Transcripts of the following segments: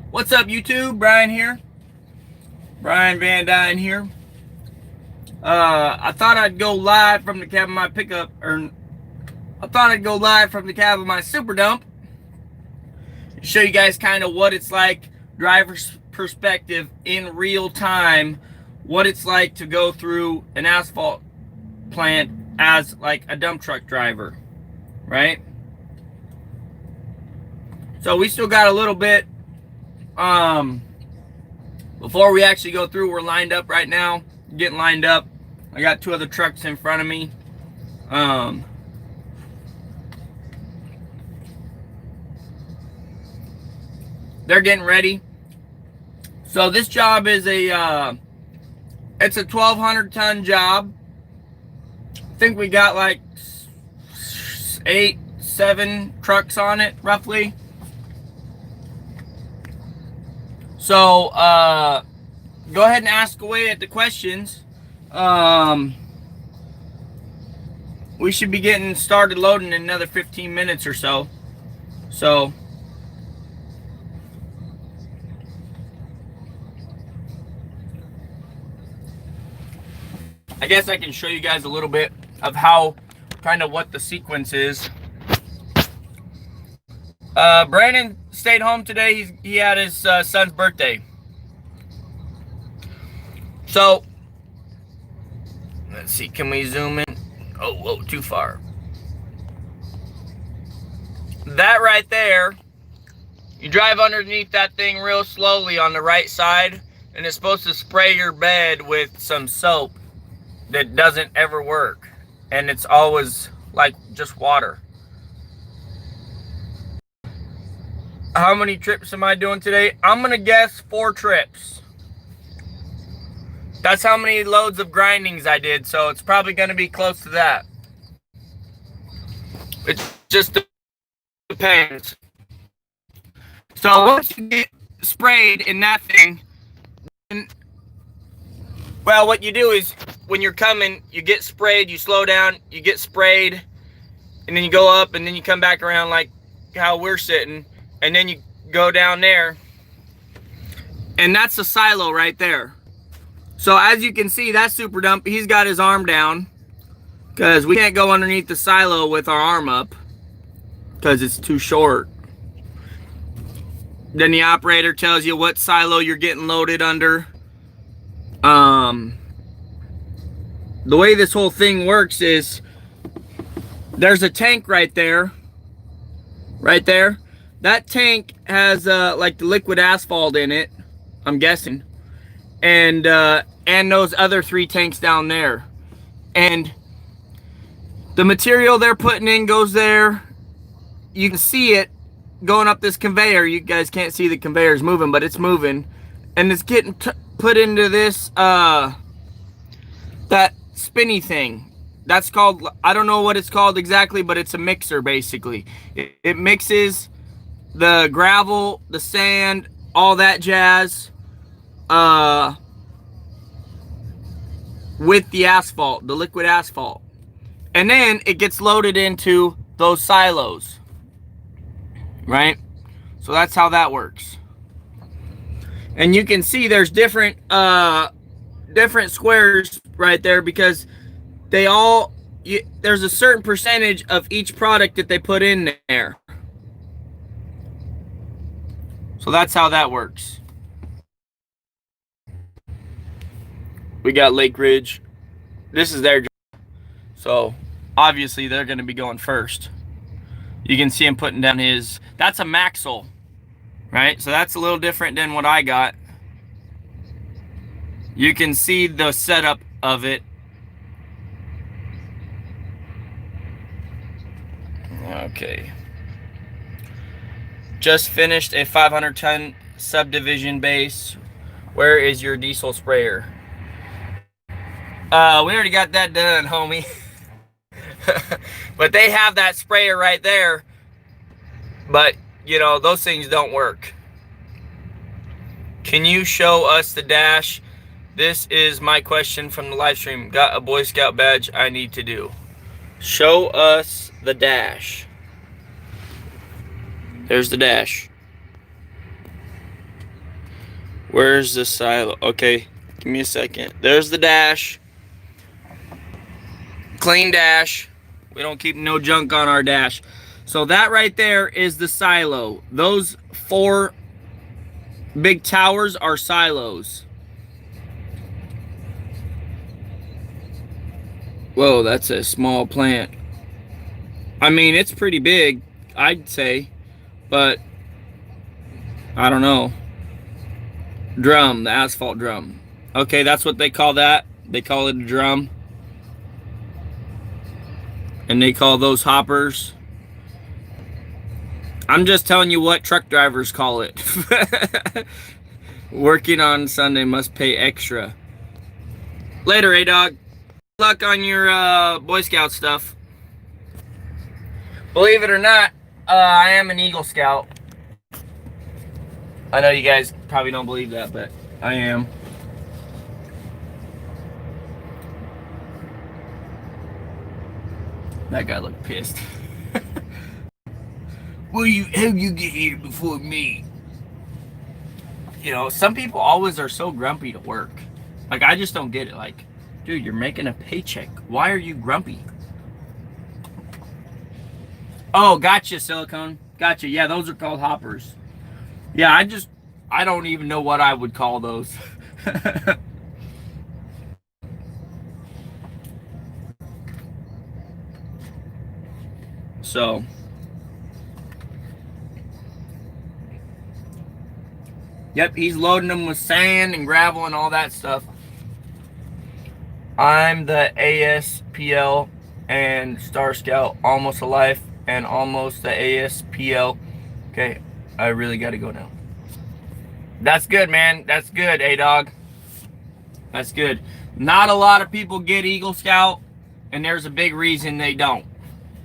What's up, YouTube? Brian here. Brian VANDUYN here. I thought I'd go live from the cab of my pickup, or I thought I'd go live from the cab of my Superdome. Show you guys kind of what it's like, driver's perspective in real time, what it's like to go through an asphalt plant as like a dump truck driver, right? So we still got a little bit before we actually go through. We're lined up right now, getting lined up. I got two other trucks in front of me. They're getting ready. So this job is it's a 1,200 ton job. I think we got like 7 trucks on it roughly. So go ahead and ask away at the questions. We should be getting started loading in another 15 minutes or so. So I guess I can show you guys a little bit of how kind of what the sequence is. Brandon stayed home today. He had his son's birthday. So let's see, can we zoom in? Oh, whoa, too far. That right there, you drive underneath that thing real slowly on the right side, and it's supposed to spray your bed with some soap that doesn't ever work, and it's always like just water. How many trips am I doing today? I'm gonna guess 4 trips. That's how many loads of grindings I did, so it's probably gonna be close to that. It just depends. So once you get sprayed in that thing, well, what you do is when you're coming, you get sprayed, you slow down, you get sprayed, and then you go up, and then you come back around like how we're sitting, and then you go down there, and that's the silo right there. So as you can see, that Superdome, he's got his arm down because we can't go underneath the silo with our arm up because it's too short. Then the operator tells you what silo you're getting loaded under. The way this whole thing works is there's a tank right there. Right there. That tank has like the liquid asphalt in it, I'm guessing. And those other 3 tanks down there. And the material they're putting in goes there. You can see it going up this conveyor. You guys can't see the conveyors moving, but it's moving. And it's getting put into this, that spinny thing. That's called, I don't know what it's called exactly, but it's a mixer basically. It mixes the gravel, the sand, all that jazz, with the asphalt, the liquid asphalt. And then it gets loaded into those silos, right? So that's how that works. And you can see there's different squares right there because they all, there's a certain percentage of each product that they put in there. So that's how that works. We got Lakeridge. This is their job. So obviously they're going to be going first. You can see him putting down his, that's a Maxle, right? So that's a little different than what I got. You can see the setup of it. Okay. Just finished a 500 ton subdivision base. Where is your diesel sprayer? We already got that done, homie. But they have that sprayer right there. But, you know, those things don't work. Can you show us the dash? This is my question from the live stream. Got a Boy Scout badge I need to do. Show us the dash. There's the dash. Where's the silo? Okay, give me a second. There's the dash. Clean dash. We don't keep no junk on our dash. So that right there is the silo. Those 4 big towers are silos. Whoa, that's a small plant. I mean, it's pretty big, I'd say, but I don't know. Drum, the asphalt drum. Okay, that's what they call that. They call it a drum. And they call those hoppers. I'm just telling you what truck drivers call it. Working on Sunday must pay extra. Later, A-Dog. Good luck on your Boy Scout stuff. Believe it or not, I am an Eagle Scout. I know you guys probably don't believe that, but I am. That guy looked pissed. How'd you get here before me? You know, some people always are so grumpy to work. Like, I just don't get it. Like, dude, you're making a paycheck. Why are you grumpy? Oh, gotcha, silicone. Gotcha. Yeah, those are called hoppers. Yeah, I don't even know what I would call those. So, yep, he's loading them with sand and gravel and all that stuff. I'm the ASPL and Star Scout, almost alive, and almost the ASPL. Okay, I really got to go now. That's good, man. That's good, A-Dog. That's good. Not a lot of people get Eagle Scout, and there's a big reason they don't.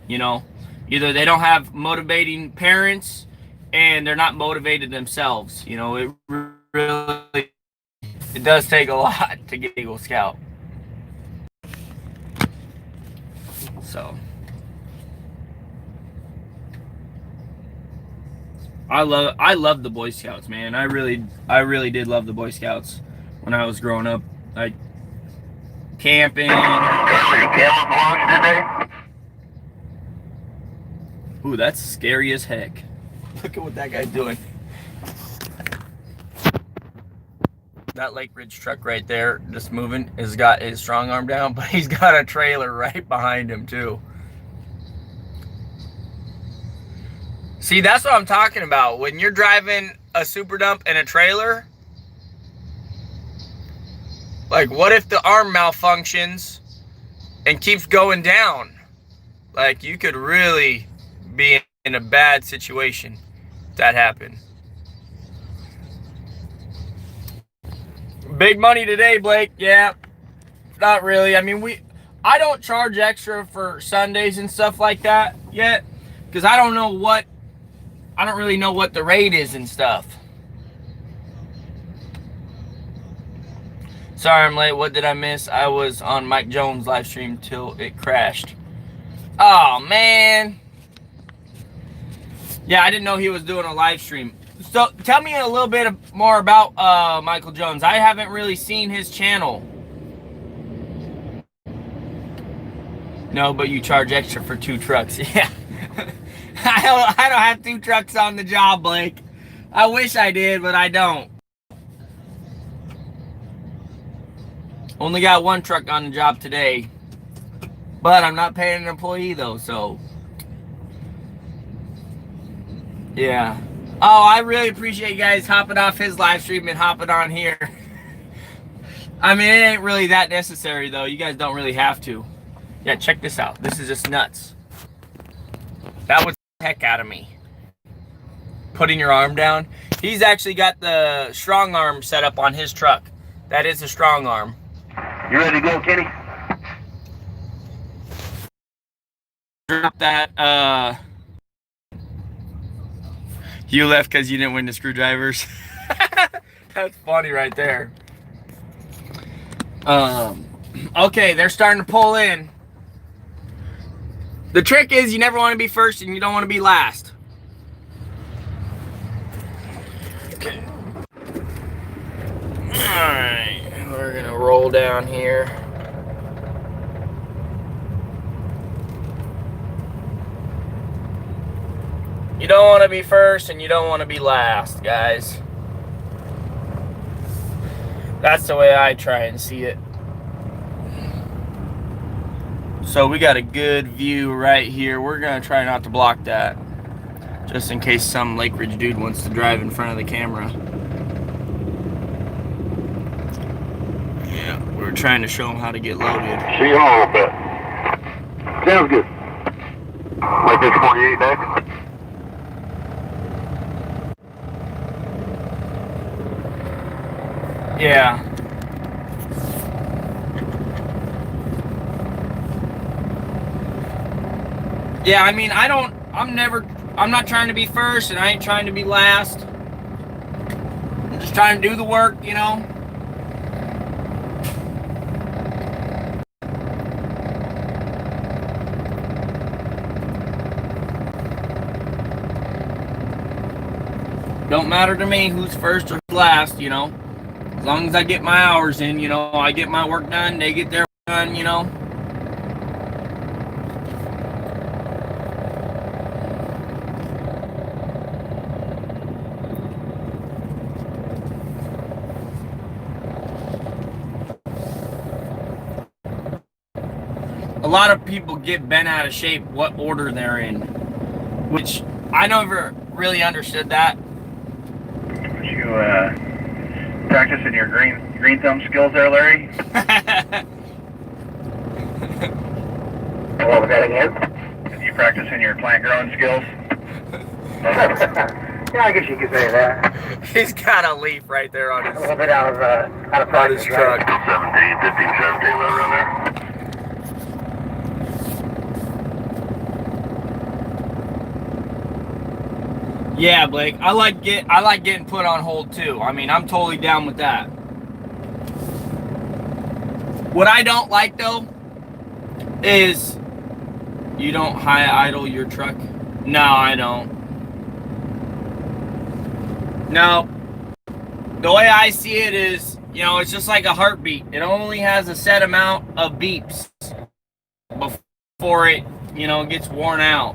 You know, either they don't have motivating parents, and they're not motivated themselves. You know, it does take a lot to get Eagle Scout. So, I love the Boy Scouts, man. I really did love the Boy Scouts when I was growing up. Like camping. Ooh, that's scary as heck. Look at what that guy's doing. That Lakeridge truck right there, just moving, has got his strong arm down, but he's got a trailer right behind him too. See, that's what I'm talking about. When you're driving a Superdome and a trailer, like, what if the arm malfunctions and keeps going down? Like, you could really be in a bad situation if that happened. Big money today, Blake. Yeah, not really. I mean, I don't charge extra for Sundays and stuff like that yet, because I don't really know what the rate is and stuff. Sorry I'm late. What did I miss? I was on Mike Jones' live stream till it crashed. Oh, man. Yeah, I didn't know he was doing a live stream. So tell me a little bit more about Michael Jones. I haven't really seen his channel. No, but you charge extra for 2 trucks. Yeah. I don't have 2 trucks on the job, Blake. I wish I did, but I don't. Only got 1 truck on the job today. But I'm not paying an employee though, so. Yeah. Oh, I really appreciate you guys hopping off his live stream and hopping on here. I mean, it ain't really that necessary though. You guys don't really have to. Yeah, check this out. This is just nuts. That was the heck out of me. Putting your arm down. He's actually got the strong arm set up on his truck. That is a strong arm. You ready to go, Kenny? Drop that, you left because you didn't win the screwdrivers. That's funny right there. Okay, they're starting to pull in. The trick is you never want to be first and you don't want to be last. Okay. Alright, we're gonna roll down here. You don't want to be first and you don't want to be last, guys. That's the way I try and see it. So we got a good view right here. We're gonna try not to block that, just in case some Lakeridge dude wants to drive in front of the camera. Yeah, we're trying to show him how to get loaded. See you all a bit. Sounds good. Lakeridge 48 next. Yeah. Yeah, I mean, I'm not trying to be first and I ain't trying to be last. I'm just trying to do the work, you know? Don't matter to me who's first or last, you know? As long as I get my hours in, you know, I get my work done, they get their work done, you know? A lot of people get bent out of shape what order they're in, which I never really understood that. You practicing your green thumb skills there, Larry? What was that again? You practicing your plant growing skills? Yeah, I guess you could say that. He's got a leaf right there on his, A little bit out of practice, his truck. Right? 17, 15, 17, right around there. Yeah, Blake, I like getting put on hold too. I mean, I'm totally down with that. What I don't like though is you don't high idle your truck. No, I don't. No. The way I see it is, you know, it's just like a heartbeat. It only has a set amount of beeps before it, you know, gets worn out.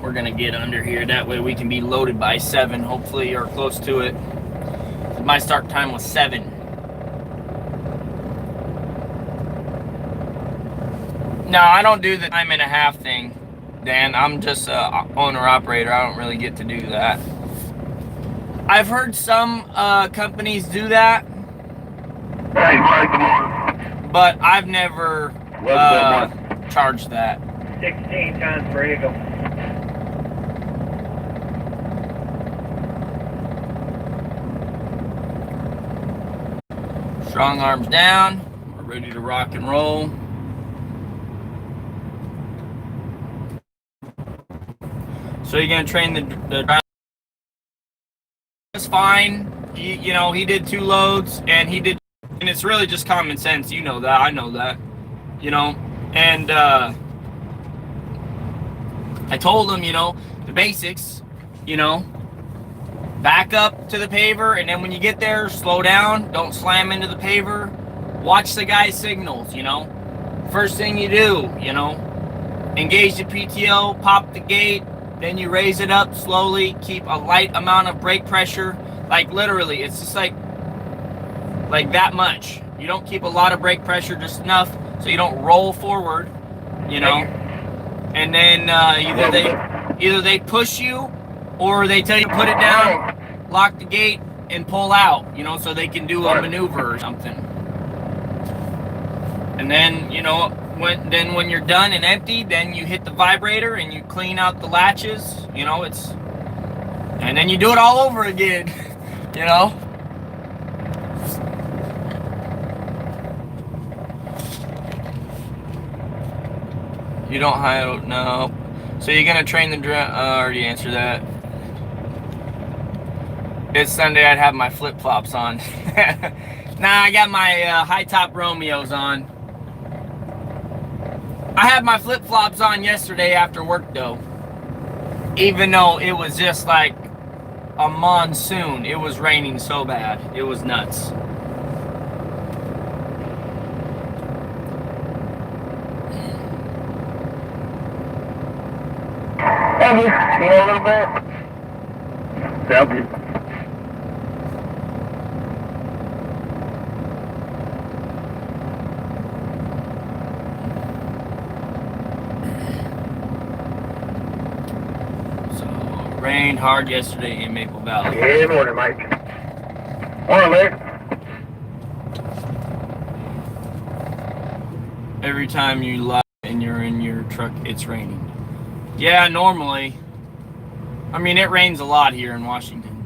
We're gonna get under here, that way we can be loaded by 7, hopefully, or close to it. My start time was 7. No, I don't do the time and a half thing, Dan. I'm just a owner-operator. I don't really get to do that. I've heard some companies do that, but I've never charged that. 16 times per eagle. Strong arms down. We're ready to rock and roll. So you're gonna train the driver. It's fine. You know, he did 2 loads, and it's really just common sense. You know that. I know that. You know, and I told him, you know, the basics. You know, back up to the paver, and then when you get there, slow down. Don't slam into the paver. Watch the guy's signals, you know. First thing you do, you know, engage the PTO, pop the gate, then you raise it up slowly. Keep a light amount of brake pressure. Like literally, it's just like that much. You don't keep a lot of brake pressure, just enough so you don't roll forward, you know. And then either they push you, or they tell you to put it down, lock the gate, and pull out, you know, so they can do a maneuver or something. And then, you know, when you're done and empty, then you hit the vibrator and you clean out the latches, you know, and then you do it all over again, you know. You don't hide, no. So you're gonna train the I already answered that. It's Sunday, I'd have my flip-flops on. Nah, I got my high-top Romeos on. I had my flip-flops on yesterday after work though. Even though it was just like a monsoon. It was raining so bad. It was nuts. Have you seen a little bit? Sounds good. Rained hard yesterday in Maple Valley. Yeah, morning, Mike. Morning, Larry. Every time you lie and you're in your truck, it's raining. Yeah, normally. I mean, it rains a lot here in Washington.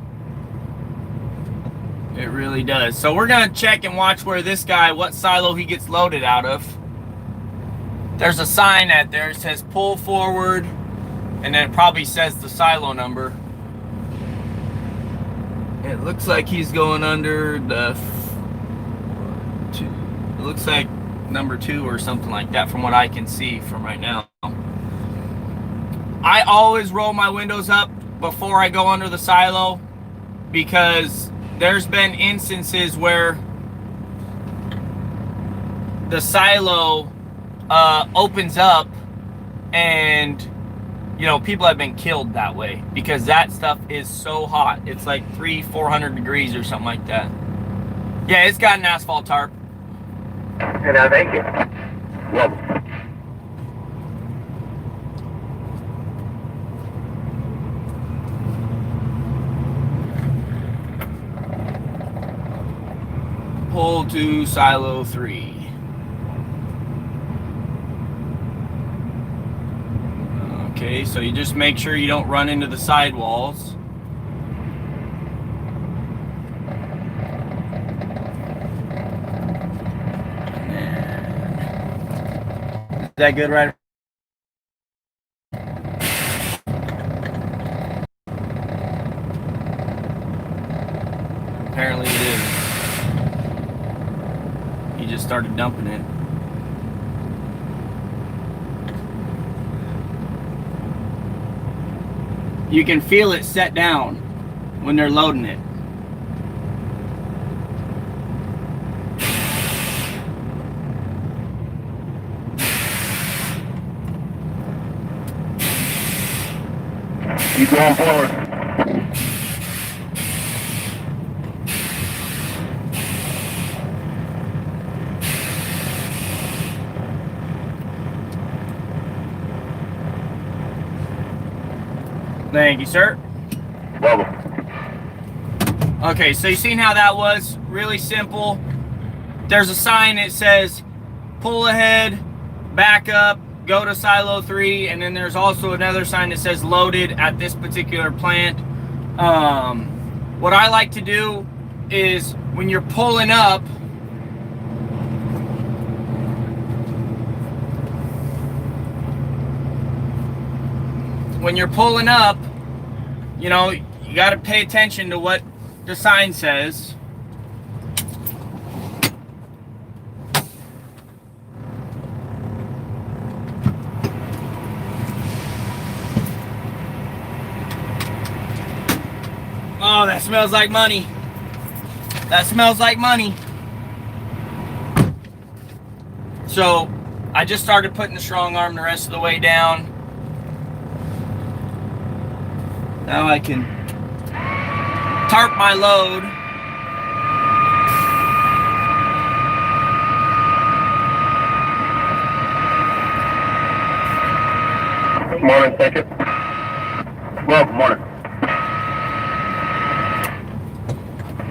It really does. So we're going to check and watch where this guy, what silo he gets loaded out of. There's a sign out there. It says pull forward. And then it probably says the silo number. It looks like he's going under the it looks like number 2 or something like that from what I can see from right now. I always roll my windows up before I go under the silo because there's been instances where the silo opens up and you know, people have been killed that way because that stuff is so hot. It's like 300-400 degrees or something like that. Yeah, it's got an asphalt tarp. And I thank you. Well. Pull to silo 3. Okay, so you just make sure you don't run into the sidewalls. Is that good, right? Apparently it is. He just started dumping it. You can feel it set down when they're loading it. Keep going forward. Thank you, sir. Welcome. Okay, so you seen how that was? Really simple. There's a sign that says pull ahead, back up, go to silo 3, and then there's also another sign that says loaded at this particular plant. What I like to do is when you're pulling up, you know, you got to pay attention to what the sign says. Oh, that smells like money. That smells like money. So, I just started putting the strong arm the rest of the way down. Now I can tarp my load. Morning, second. Well, morning.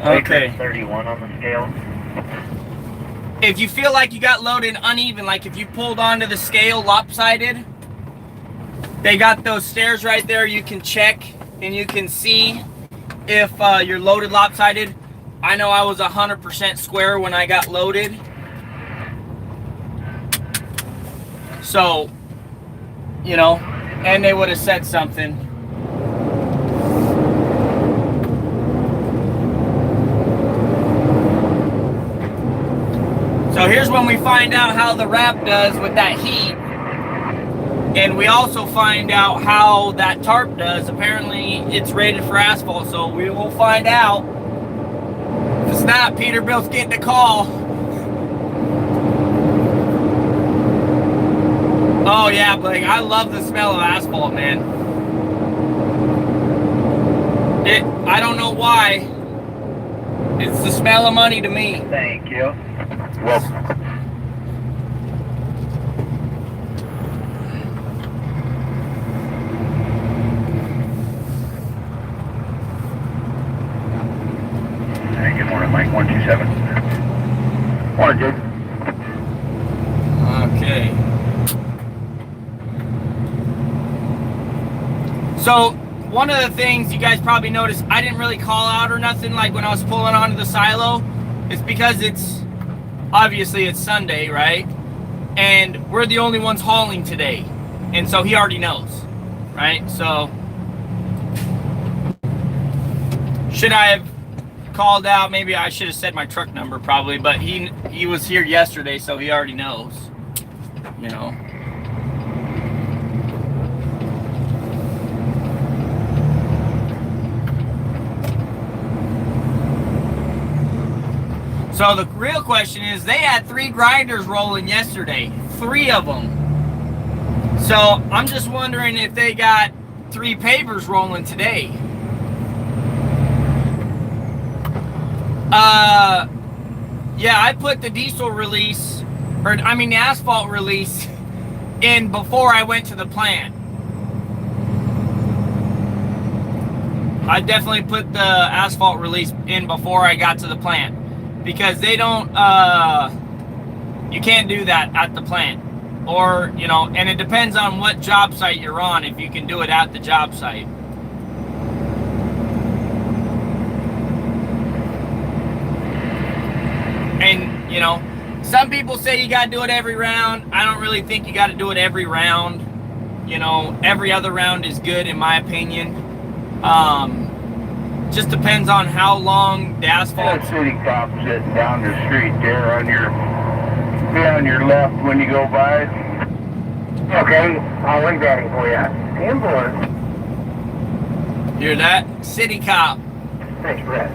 Okay. 31 on the scale. If you feel like you got loaded uneven, like if you pulled onto the scale lopsided, they got those stairs right there. You can check and you can see if you're loaded lopsided. I know I was 100% square when I got loaded. So, you know, and they would have said something. So here's when we find out how the wrap does with that heat. And we also find out how that tarp does. Apparently it's rated for asphalt, so we will find out. If it's not, Peterbilt's getting a call. Oh yeah, Blake, I love the smell of asphalt, man. I don't know why. It's the smell of money to me. Thank you. Well, hey, good morning, Mike 127. Morning, Jake. Okay. So, one of the things you guys probably noticed, I didn't really call out or nothing like when I was pulling onto the silo. It's because obviously it's Sunday, right? And we're the only ones hauling today. And so he already knows, right? So, should I have called out? Maybe I should have said my truck number probably, but he was here yesterday, so he already knows, you know. So the real question is, they had 3 grinders rolling yesterday, 3 of them. So I'm just wondering if they got 3 pavers rolling today. Yeah, I put the diesel release, the asphalt release in before I went to the plant. I definitely put the asphalt release in before I got to the plant. Because they don't, you can't do that at the plant. Or, you know, and it depends on what job site you're on, if you can do it at the job site. And, you know, some people say you gotta do it every round. I don't really think you gotta do it every round. You know, every other round is good in my opinion. Just depends on how long the asphalt. That city cop sitting down the street there on your left when you go by. Okay, I'll wait that for you. Ambulance. Hear that? City cop. Thanks, Brett.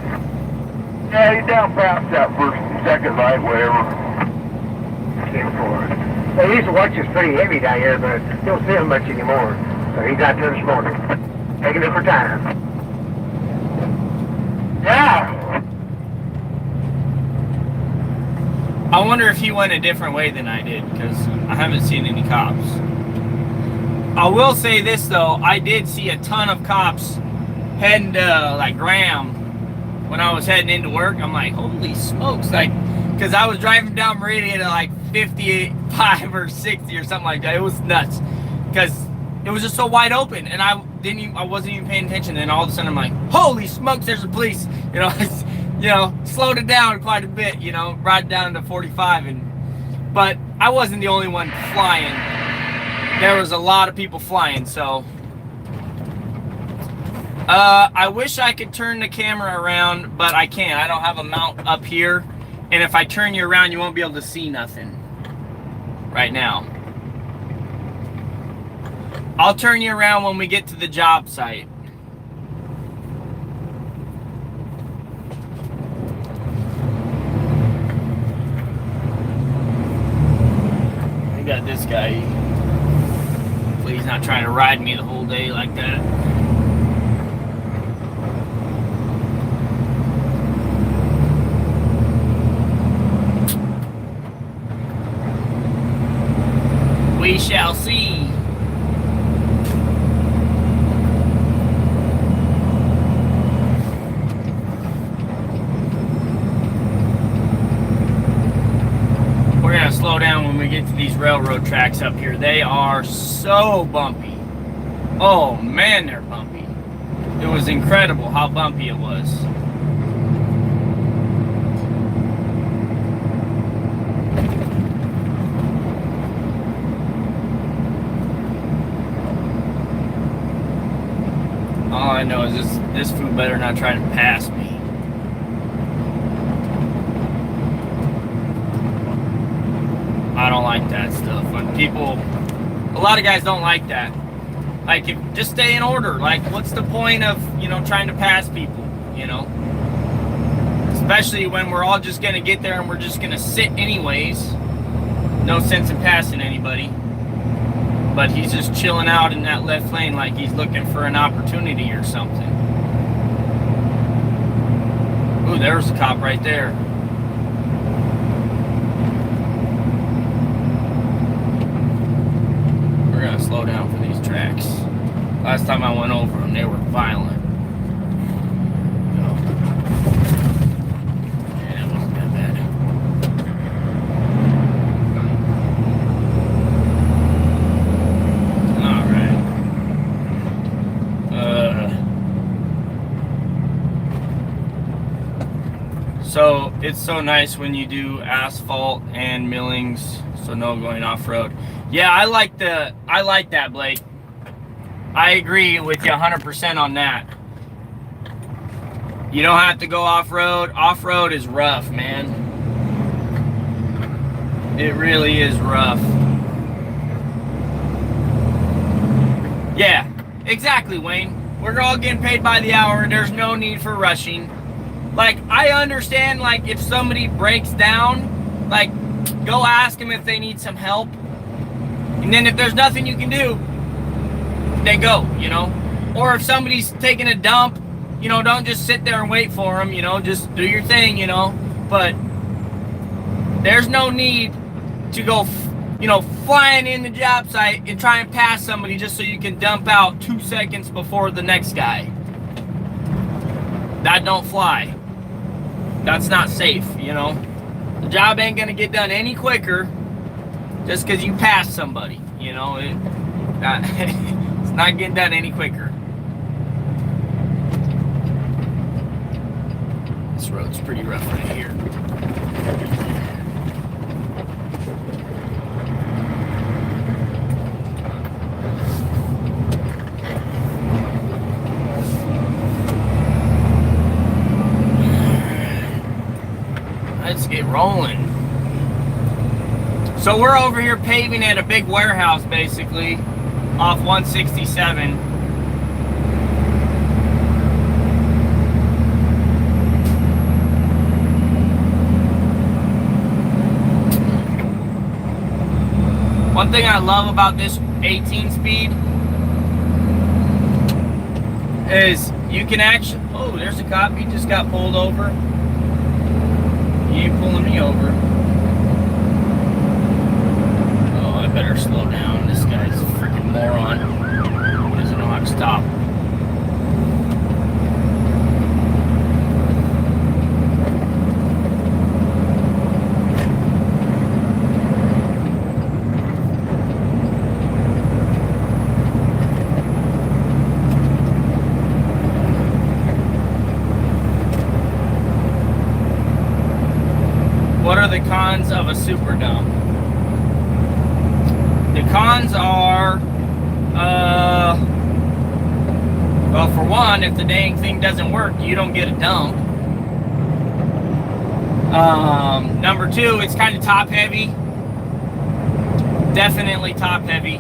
Yeah, he's down past that first, second light, whatever. 10-4. They used to watch us pretty heavy down here, but don't see him much anymore. So he's out there this morning, taking it for time. Yeah. I wonder if he went a different way than I did, because I haven't seen any cops. I will say this though, I did see a ton of cops heading to like Graham when I was heading into work. I'm like, holy smokes, like, because I was driving down Meridian at like 55 or 60 or something like that. It was nuts, because it was just so wide open, and I wasn't even paying attention. And all of a sudden I'm like, holy smokes, there's the police. You know, slowed it down quite a bit, you know, right down to 45. But I wasn't the only one flying. There was a lot of people flying, so. I wish I could turn the camera around, but I can't. I don't have a mount up here. And if I turn you around, you won't be able to see nothing right now. I'll turn you around when we get to the job site. I got this guy. Hopefully he's not trying to ride me the whole day like that. We shall see. We're gonna slow down when we get to these railroad tracks up here. They are so bumpy. Oh man, they're bumpy. It was incredible how bumpy it was. All I know is this fool better not try to pass me. I don't like that stuff. When people A lot of guys don't like that. Like, just stay in order. Like, what's the point of, you know, trying to pass people, you know? Especially when we're all just going to get there and we're just going to sit anyways. No sense in passing anybody. But he's just chilling out in that left lane like he's looking for an opportunity or something. Ooh, there's a cop right there. We're going to slow down for these tracks. Last time I went over them, they were violent. So it's so nice when you do asphalt and millings, so no going off-road. Yeah, I like that, Blake. I agree with you 100% on that. You don't have to go off-road. Off-road is rough, man. It really is rough. Yeah, exactly, Wayne. We're all getting paid by the hour. There's no need for rushing. Like, I understand, like, if somebody breaks down, like, go ask them if they need some help. And then if there's nothing you can do, then go, you know. Or if somebody's taking a dump, you know, don't just sit there and wait for them, you know. Just do your thing, you know. But there's no need to go, you know, flying in the job site and try and pass somebody just so you can dump out 2 seconds before the next guy. That don't fly. That's not safe, you know. The job ain't gonna get done any quicker just because you pass somebody, you know. It's not getting done any quicker. This road's pretty rough right here. Let's get rolling. So we're over here paving at a big warehouse, basically, off 167. One thing I love about this 18 speed is you can actually... Oh, there's a cop. He just got pulled over. He ain't pulling me over. Oh, I better slow down. This guy's a freaking moron. He doesn't know how to stop. What are the cons of a Superdome? The cons are, well, for one, if the dang thing doesn't work, you don't get a dump. Number two, it's kind of top heavy. Definitely top heavy.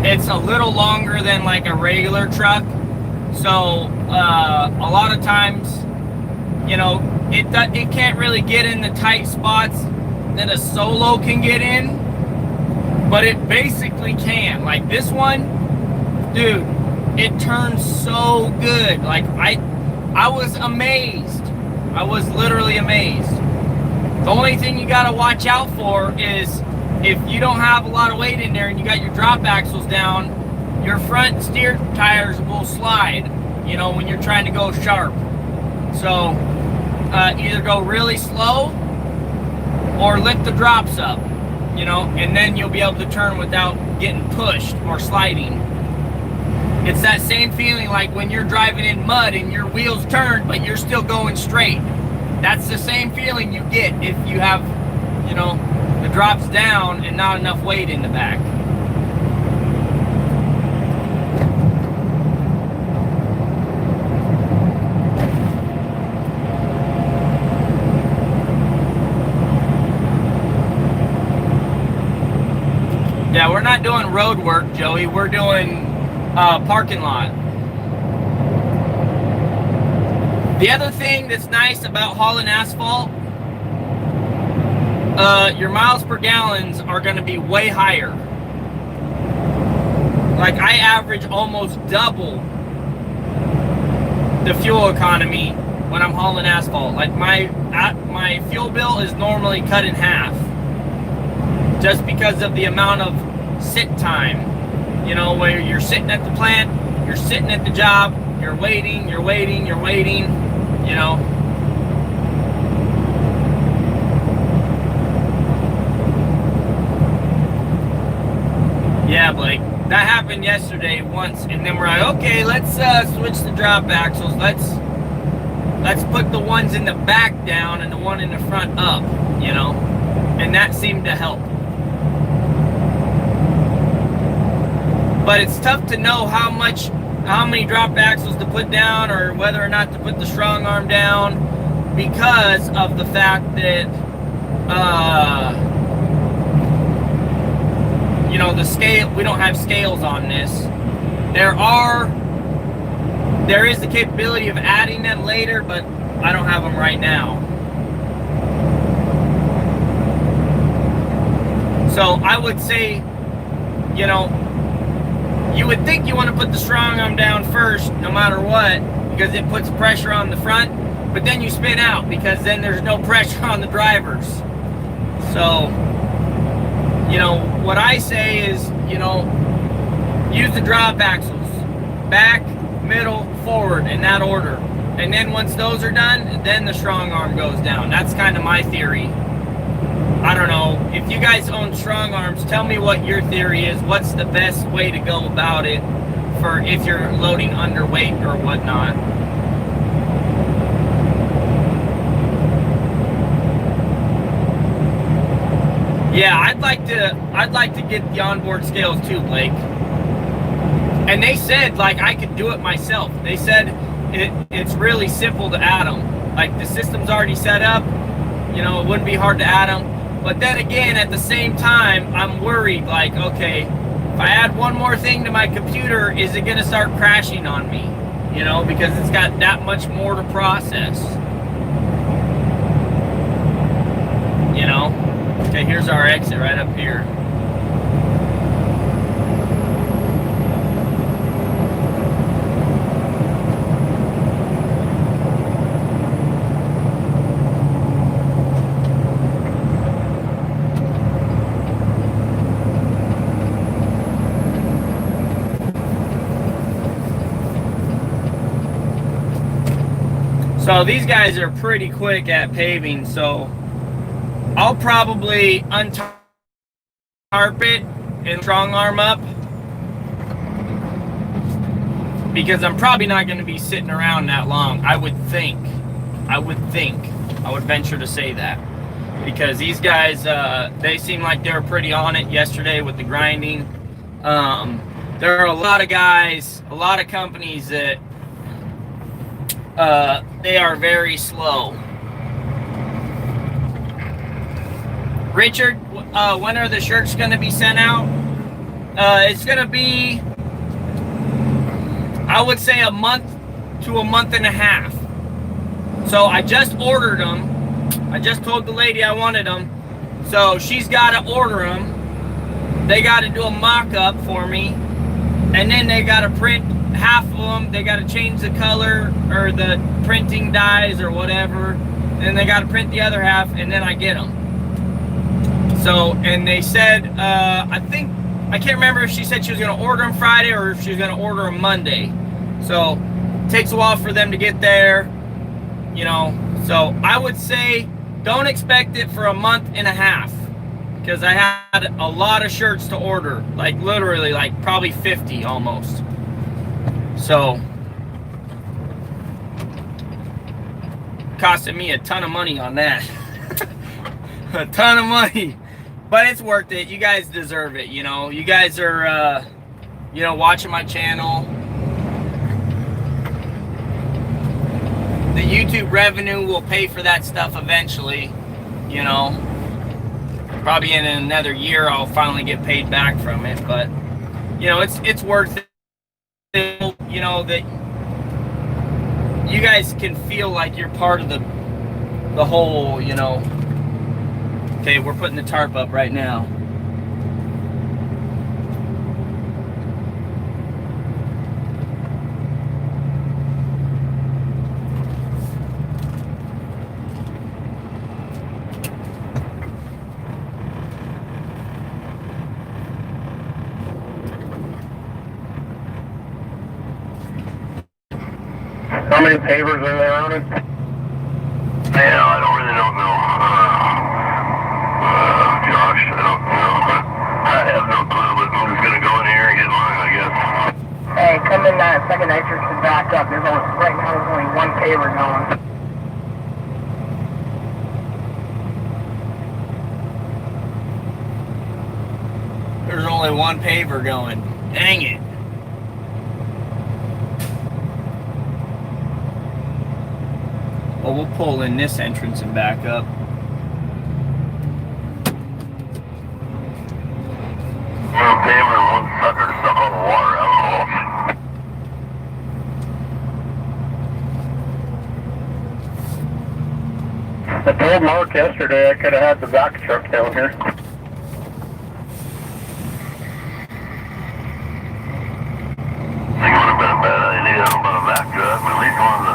It's a little longer than like a regular truck. So a lot of times, you know, it can't really get in the tight spots that a solo can get in, but it basically can. Like this one, dude, it turns so good. Like I was amazed. I was literally amazed. The only thing you gotta watch out for is if you don't have a lot of weight in there and you got your drop axles down, your front steer tires will slide, you know, when you're trying to go sharp. So either go really slow or lift the drops up, you know, and then you'll be able to turn without getting pushed or sliding. It's that same feeling like when you're driving in mud and your wheels turn but you're still going straight. That's the same feeling you get if you have, you know, the drops down and not enough weight in the back. Yeah, we're not doing road work, Joey. We're doing parking lot. The other thing that's nice about hauling asphalt, your miles per gallons are going to be way higher. Like, I average almost double the fuel economy when I'm hauling asphalt. Like, my fuel bill is normally cut in half just because of the amount of sit time. You know, where you're sitting at the plant, you're sitting at the job, you're waiting, you know. Yeah, Blake, that happened yesterday once, and then we're like, okay, let's switch the drop axles. Let's put the ones in the back down and the one in the front up, you know, and that seemed to help. But it's tough to know how many drop axles to put down or whether or not to put the strong arm down because of the fact that you know, the scale, we don't have scales on this. There is the capability of adding them later, but I don't have them right now. So I would say, you know, you would think you want to put the strong arm down first, no matter what, because it puts pressure on the front, but then you spin out because then there's no pressure on the drivers. So, you know, what I say is, you know, use the drop axles, back, middle, forward, in that order. And then once those are done, then the strong arm goes down. That's kind of my theory. I don't know. If you guys own strong arms, tell me what your theory is. What's the best way to go about it for if you're loading underweight or whatnot? Yeah, I'd like to get the onboard scales too, Blake. And they said, like, I could do it myself. They said it's really simple to add them. Like, the system's already set up. You know, it wouldn't be hard to add them. But then again, at the same time, I'm worried, like, okay, if I add one more thing to my computer, is it going to start crashing on me? You know, because it's got that much more to process. You know? Okay, here's our exit right up here. So these guys are pretty quick at paving, so I'll probably untarp it and strong arm up because I'm probably not going to be sitting around that long. I would venture to say that because these guys, they seem like they were pretty on it yesterday with the grinding. There are a lot of guys, a lot of companies that they are very slow. Richard, when are the shirts going to be sent out? It's going to be, I would say, a month to a month and a half. So I just ordered them. I just told the lady I wanted them. So she's got to order them. They got to do a mock-up for me. And then they got to print half of them. They got to change the color or the printing dyes or whatever. And they got to print the other half, and then I get them. So, and they said, I can't remember if she said she was going to order them Friday or if she was going to order them Monday. So, it takes a while for them to get there, you know. So, I would say don't expect it for a month and a half because I had a lot of shirts to order, like literally, like probably 50 almost. So, costing me a ton of money on that. A ton of money. But it's worth it. You guys deserve it, you know. You guys are, you know, watching my channel. The YouTube revenue will pay for that stuff eventually, you know. Probably in another year I'll finally get paid back from it, but you know, it's worth it. You know, that you guys can feel like you're part of the whole, you know. Okay, we're putting the tarp up right now. How many pavers are there on it? Yeah, I don't know. Josh, I don't know. I have no clue, but I'm just gonna go in here and get mine, I guess. Hey, come in that second entrance and back up. Right now there's only one paver going. There's only one paver going. Dang it. Well, we'll pull in this entrance and back up. One paver and one sucker to suck all the water out of the hole. I told Mark yesterday I could have had the back truck down here. I think it would have been a bad idea about a back truck, but at least one of the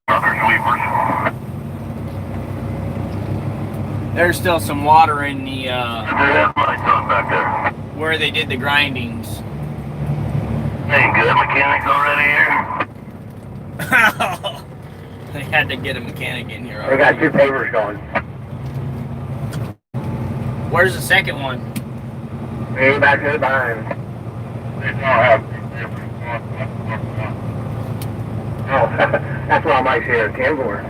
sucker sweepers. There's still some water in the That's my son back there. where they did the grindings. Ain't good mechanics already here. They had to get a mechanic in here We already. got two pavers going. Where's the second one? Way back to the behind. Oh, that's what I might say a Kenmore.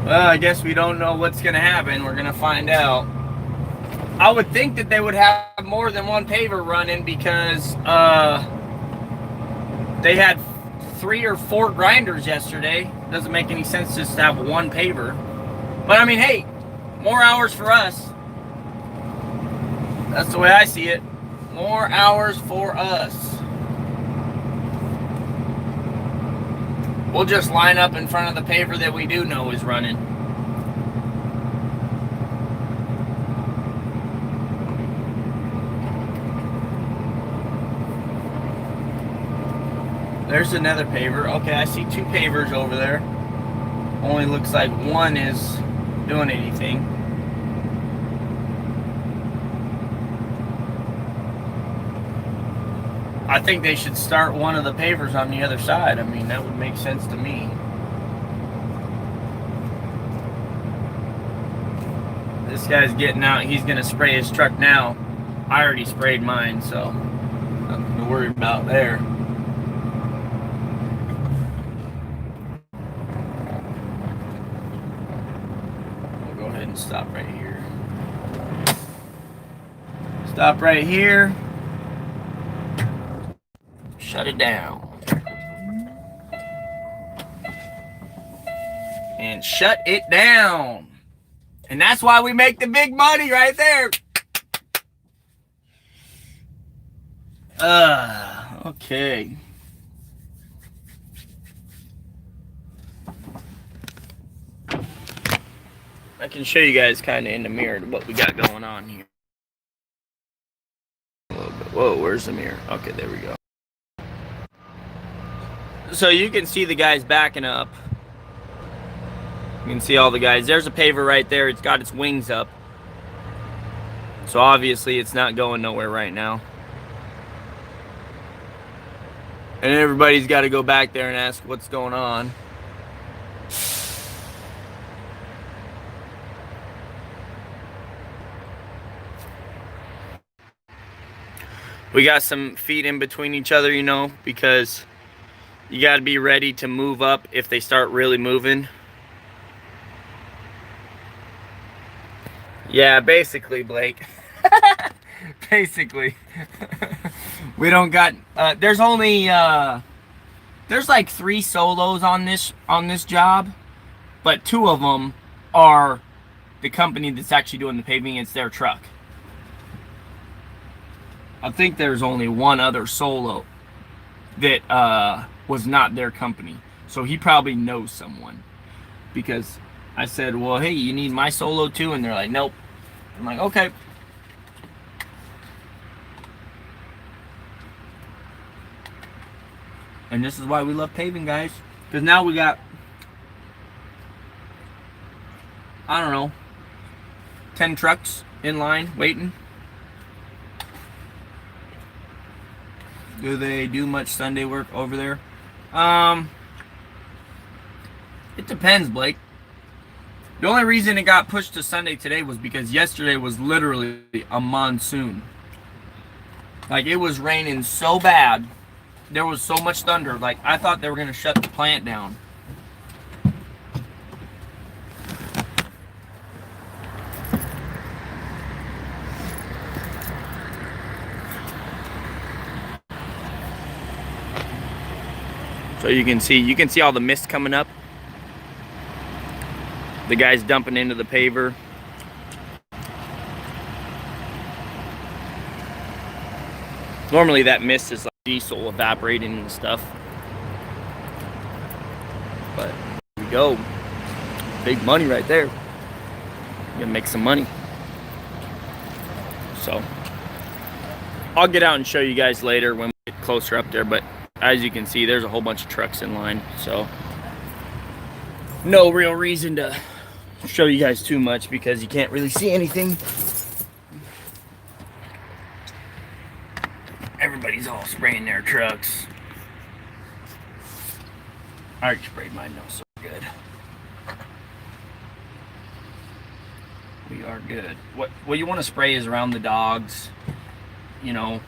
Well, I guess we don't know what's going to happen. We're going to find out. I would think that they would have more than one paver running because they had 3 or 4 grinders yesterday. Doesn't make any sense just to have one paver. But I mean, hey, more hours for us. That's the way I see it. More hours for us. We'll just line up in front of the paver that we do know is running. There's another paver. Okay, I see 2 pavers over there. Only looks like one is doing anything. I think they should start one of the pavers on the other side. I mean, that would make sense to me. This guy's getting out. He's going to spray his truck now. I already sprayed mine, so nothing to worry about there. We'll go ahead and stop right here. Stop right here. Shut it down. And shut it down. And that's why we make the big money right there. Okay. I can show you guys kind of in the mirror what we got going on here. A little bit. Whoa, where's the mirror? Okay, there we go. So you can see the guys backing up. You can see all the guys. There's a paver right there. It's got its wings up. So obviously it's not going nowhere right now. And everybody's got to go back there and ask what's going on. We got some feet in between each other, you know, because you got to be ready to move up if they start really moving. Yeah, basically, Blake. Basically. We don't got there's only there's like 3 solos on this job, but 2 of them are the company that's actually doing the paving. It's their truck. I think there's only 1 other solo that was not their company. So he probably knows someone, because I said, well, hey, you need my solo too? And they're like, nope. I'm like, okay. And this is why we love paving, guys. Because now we got, I don't know, 10 trucks in line waiting. Do they do much Sunday work over there? It depends, Blake. The only reason it got pushed to Sunday today was because yesterday was literally a monsoon. Like, it was raining so bad. There was so much thunder. Like, I thought they were going to shut the plant down. So you can see all the mist coming up. The guy's dumping into the paver. Normally that mist is like diesel evaporating and stuff. But here we go. Big money right there. You're gonna make some money. So I'll get out and show you guys later when we get closer up there, but as you can see, there's a whole bunch of trucks in line, so no real reason to show you guys too much because you can't really see anything. Everybody's all spraying their trucks. I already sprayed mine, no, so good. We are good. What you want to spray is around the dogs, you know,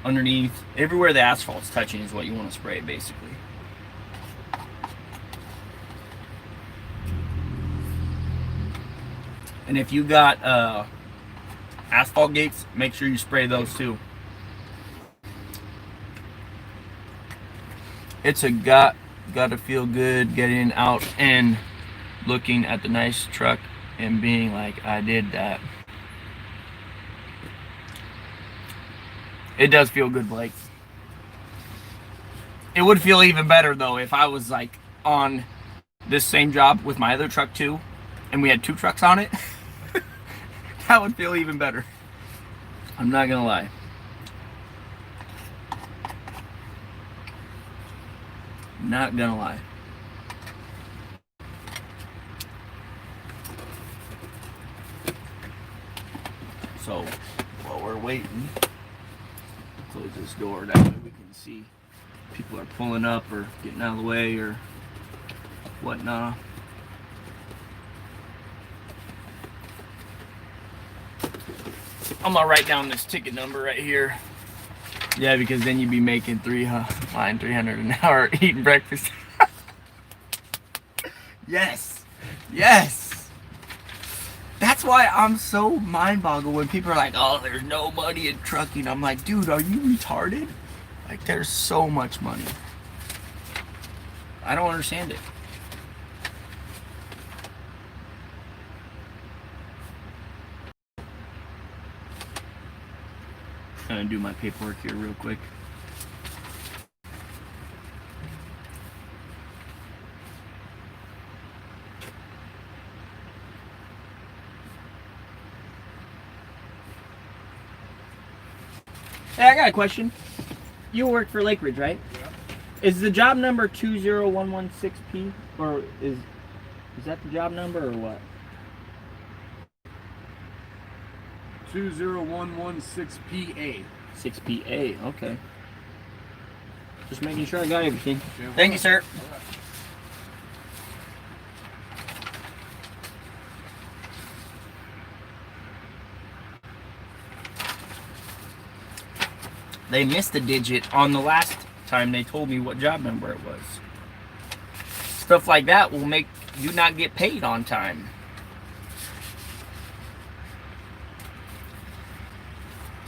underneath, everywhere the asphalt's touching is what you want to spray, basically. And if you got asphalt gates, make sure you spray those too. It's a gotta feel good getting out and looking at the nice truck and being like, I did that. It does feel good, Blake. It would feel even better though if I was like on this same job with my other truck too, and we had 2 trucks on it. That would feel even better. I'm not gonna lie. Not gonna lie. So while we're waiting, close this door, that way we can see people are pulling up or getting out of the way or whatnot. I'm gonna write down this ticket number right here. Yeah, because then you'd be making $300 an hour eating breakfast. Yes, yes. That's why I'm so mind-boggled when people are like, "Oh, there's no money in trucking." I'm like, dude, are you retarded? Like, there's so much money. I don't understand it. I'm gonna do my paperwork here real quick. Hey, I got a question. You work for Lakeridge, right? Yeah. Is the job number 20116P, or is that the job number or what? 20116PA. 6PA, okay. Just making sure I got everything. Thank you, sir. They missed a digit on the last time they told me what job number it was. Stuff like that will make you not get paid on time.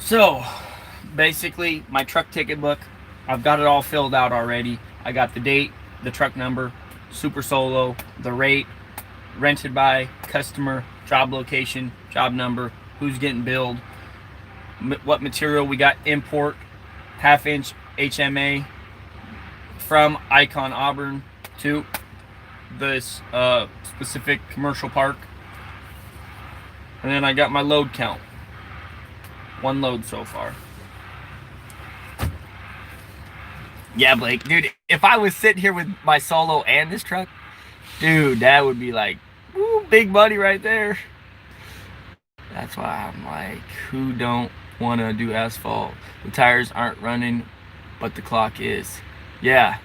So, basically, my truck ticket book, I've got it all filled out already. I got the date, the truck number, Super Solo, the rate, rented by, customer, job location, job number, who's getting billed, what material we got, import, half-inch HMA from Icon Auburn to this specific commercial park. And then I got my load count. 1 load so far. Yeah, Blake, dude, if I was sitting here with my Solo and this truck, dude, that would be like, woo, big money right there. That's why I'm like, who don't want to do asphalt? The tires aren't running, but the clock is. Yeah.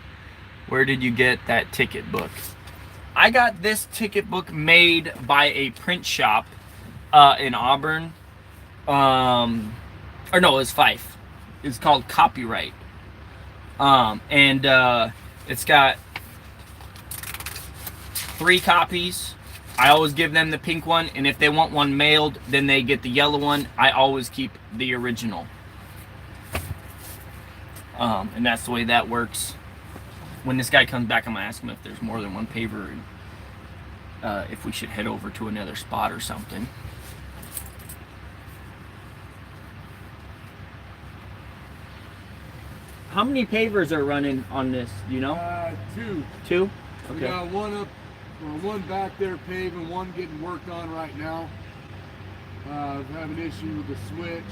Where did you get that ticket book? I got this ticket book made by a print shop in Auburn. Or no, it's Fife. It's called Copyright. It's got 3 copies. I always give them the pink one, and if they want one mailed, then they get the yellow one. I always keep the original. And that's the way that works. When this guy comes back, I'm gonna ask him if there's more than one paver, and if we should head over to another spot or something. How many pavers are running on this? Do you know? 2. 2? We Okay. got one up, or one back there paving, one getting worked on right now. We have an issue with the switch.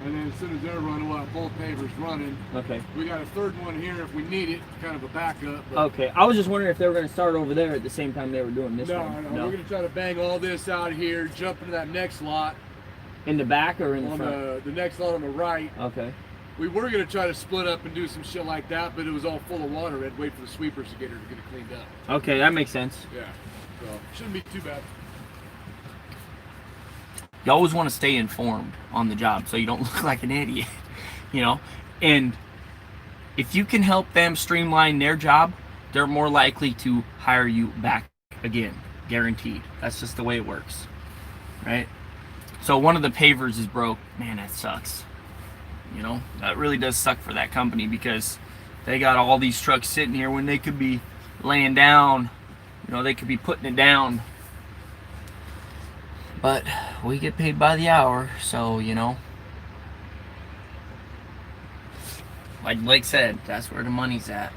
And then as soon as they're running, we'll have both pavers running. Okay. We got a 3rd one here if we need it, kind of a backup. But Okay. I was just wondering if they were going to start over there at the same time they were doing this no, one. no, we're going to try to bang all this out here, jump into that next lot. In the back or in the On front? the next lot on the right. Okay. We were going to try to split up and do some shit like that, but it was all full of water. We had to wait for the sweepers to get it cleaned up. Okay, that makes sense. Yeah, so shouldn't be too bad. You always want to stay informed on the job so you don't look like an idiot, you know? And if you can help them streamline their job, they're more likely to hire you back again, guaranteed. That's just the way it works, right? So one of the pavers is broke. Man, that sucks. You know, that really does suck for that company because they got all these trucks sitting here when they could be laying down. You know, they could be putting it down. But we get paid by the hour, so, you know. Like Blake said, that's where the money's at.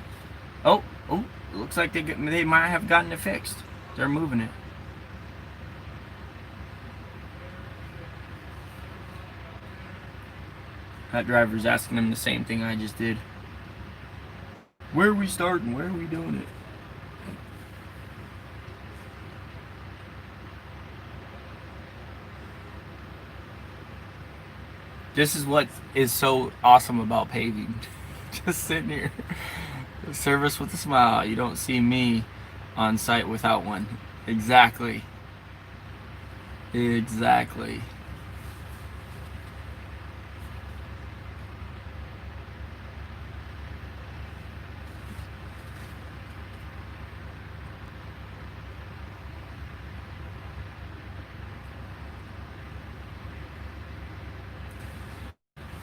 Oh, it looks like they might have gotten it fixed. They're moving it. That driver's asking him the same thing I just did. Where are we starting? Where are we doing it? This is what is so awesome about paving. Just sitting here. Service with a smile. You don't see me on site without one. Exactly. Exactly.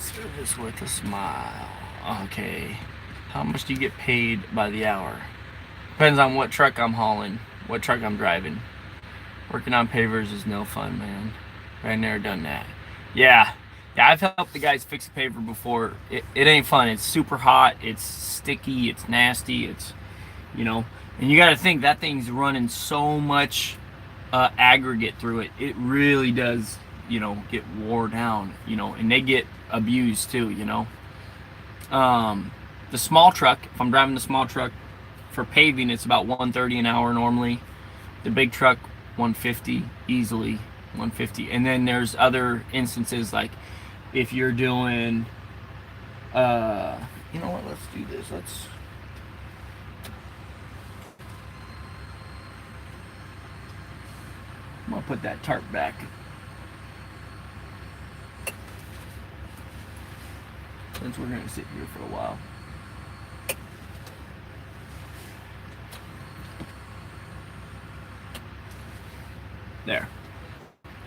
Service with a smile. Okay. How much do you get paid by the hour? Depends on what truck I'm hauling, what truck I'm driving. Working on pavers is no fun, man. I've never done that. Yeah, I've helped the guys fix a paver before. It ain't fun. It's super hot. It's sticky. It's nasty. It's, you know, and you got to think that thing's running so much aggregate through it. It really does, you know, get wore down, you know, and they get abused too, you know. The small truck, if I'm driving the small truck for paving, it's about 130 an hour normally. The big truck, 150 easily, 150. And then there's other instances like if you're doing, you know what? Let's do this. I'm gonna put that tarp back. Since we're gonna sit here for a while. There.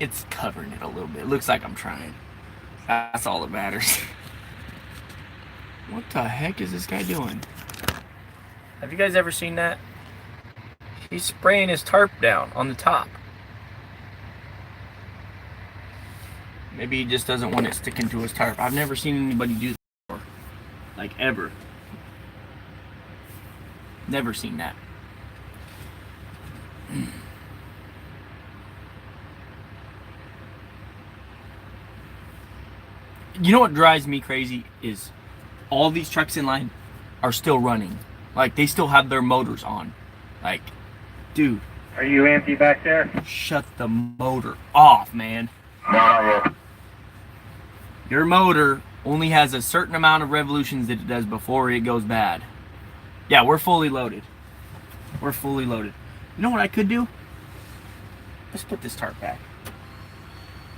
It's covering it a little bit. It looks like I'm trying. That's all that matters. What the heck is this guy doing? Have you guys ever seen that? He's spraying his tarp down on the top. Maybe he just doesn't want it sticking to his tarp. I've never seen anybody do that before. Like, ever. Never seen that. You know what drives me crazy is all these trucks in line are still running. Like, they still have their motors on. Like, dude. Are you empty back there? Shut the motor off, man. No, not yet. Your motor only has a certain amount of revolutions that it does before it goes bad. Yeah, we're fully loaded. We're fully loaded. You know what I could do? Let's put this tarp back.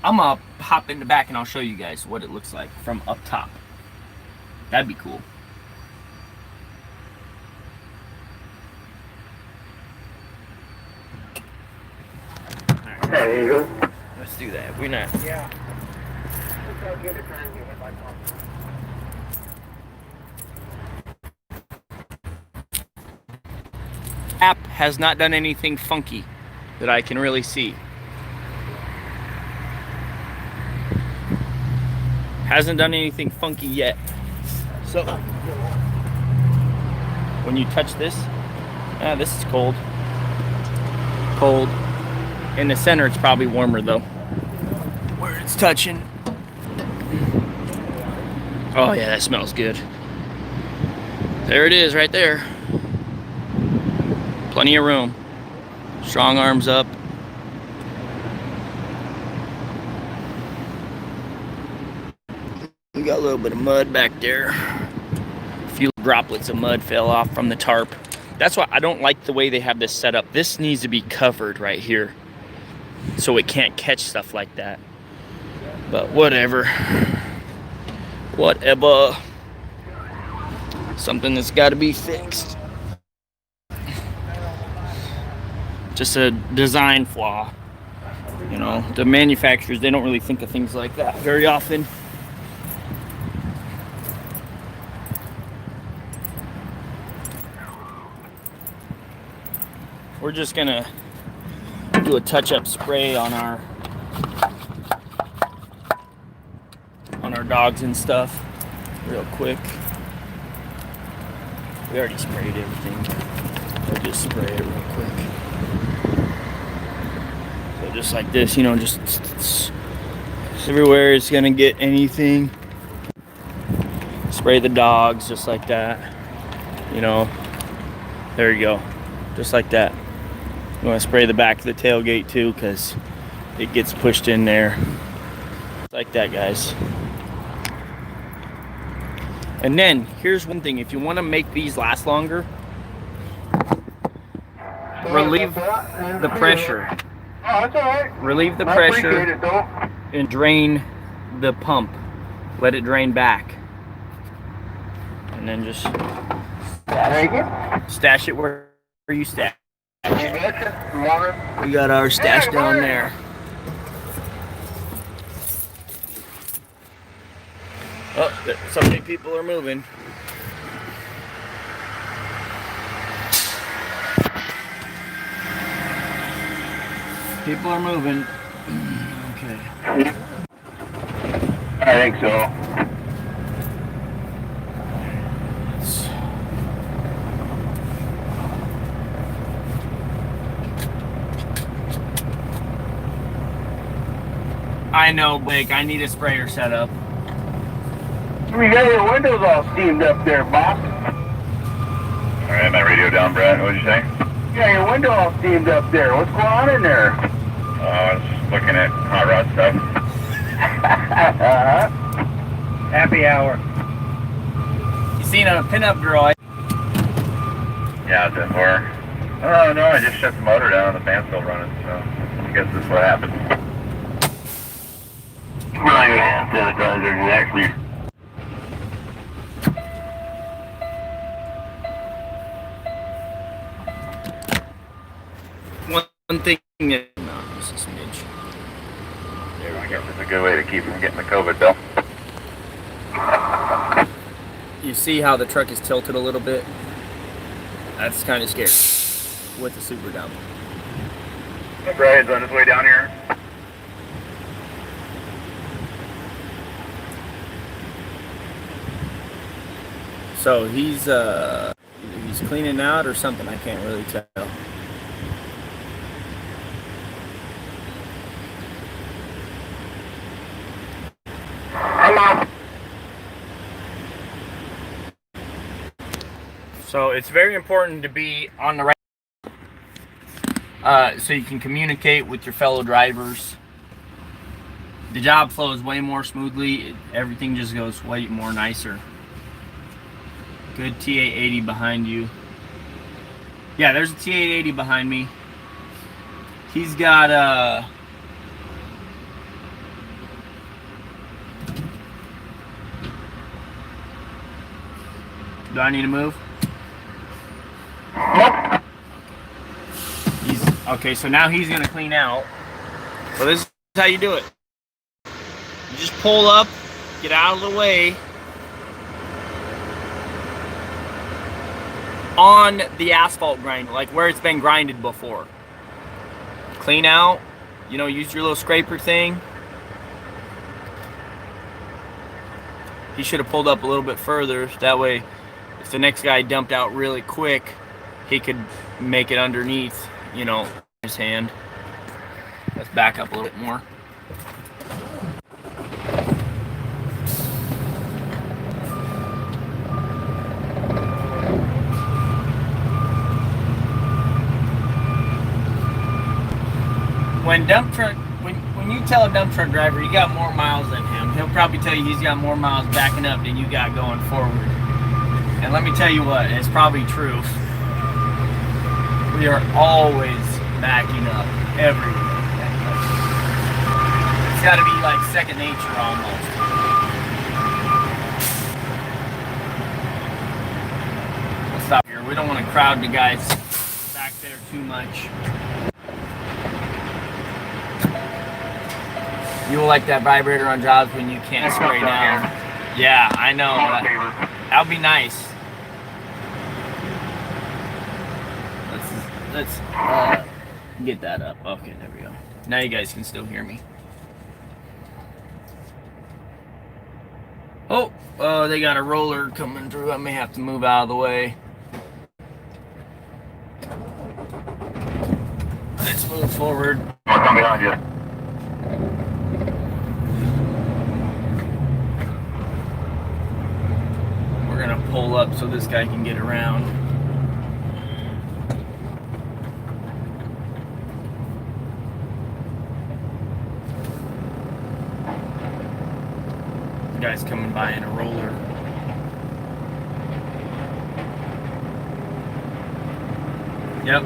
I'm gonna hop in the back and I'll show you guys what it looks like from up top. That'd be cool. Right. There you go. Let's do that. We're not. Yeah. App has not done anything funky that I can really see. Hasn't done anything funky yet. So when you touch this, this is cold. Cold. In the center it's probably warmer though. Where it's touching. Oh yeah, that smells good. There it is right there. Plenty of room. Strong arms up. We got a little bit of mud back there. A few droplets of mud fell off from the tarp. That's why I don't like the way they have this set up. This needs to be covered right here so it can't catch stuff like that. But whatever. Whatever. Something that's got to be fixed. Just a design flaw. You know, the manufacturers, they don't really think of things like that very often. We're just gonna do a touch-up spray on our dogs and stuff real quick. We already sprayed everything. We'll just spray it real quick. So just like this, you know, just everywhere it's gonna get anything. Spray the dogs just like that. You know, there you go, just like that. You want to spray the back of the tailgate too, because it gets pushed in there. Like that, guys. And then here's one thing: if you want to make these last longer, relieve the pressure. Oh, that's all right. Relieve the I pressure appreciate it, though. and drain the pump. Let it drain back, and then just stash it where you stash. We got our stash down there. Oh, so many people are moving. People are moving. Okay. I think so. I know, Blake. I need a sprayer set up. We got your windows all steamed up there, boss. Alright, my radio down, Brad. What did you say? Yeah, your window all steamed up there. What's going on in there? Oh, I was looking at hot rod stuff. Happy hour. You seen a pinup girl? Yeah, it's at 4. Oh, no, I just shut the motor down and the fan's still running, so I guess this is what happened. Well, your hand sanitizer is actually... One thing that... No, this is Midge. There we I go. guess it's a good way to keep from getting the COVID bill. You see how the truck is tilted a little bit? That's kind of scary with the Superdome. Brian's on his way down here. So he's cleaning out or something. I can't really tell. I'm out. So it's very important to be on the right, so you can communicate with your fellow drivers. The job flows way more smoothly. Everything just goes way more nicer. Good T880 behind you. Yeah, there's a T880 behind me. He's got do I need to move? Nope. Okay, so now he's gonna clean out. So this is how you do it. You just pull up, get out of the way on the asphalt grinder, like where it's been grinded before. Clean out, you know, use your little scraper thing. He should have pulled up a little bit further. That way, if the next guy dumped out really quick, he could make it underneath, you know, his hand. Let's back up a little bit more. When you tell a dump truck driver you got more miles than him, he'll probably tell you he's got more miles backing up than you got going forward. And let me tell you what, it's probably true. We are always backing up everywhere. It's got to be like second nature almost. We'll stop here. We don't want to crowd the guys back there too much. You will like that vibrator on jobs when you can't spray down. Yeah, I know. That would be nice. Let's get that up. Okay, there we go. Now you guys can still hear me. Oh, they got a roller coming through. I may have to move out of the way. Let's move forward. I'm behind you. We're gonna pull up so this guy can get around. The guy's coming by in a roller. Yep.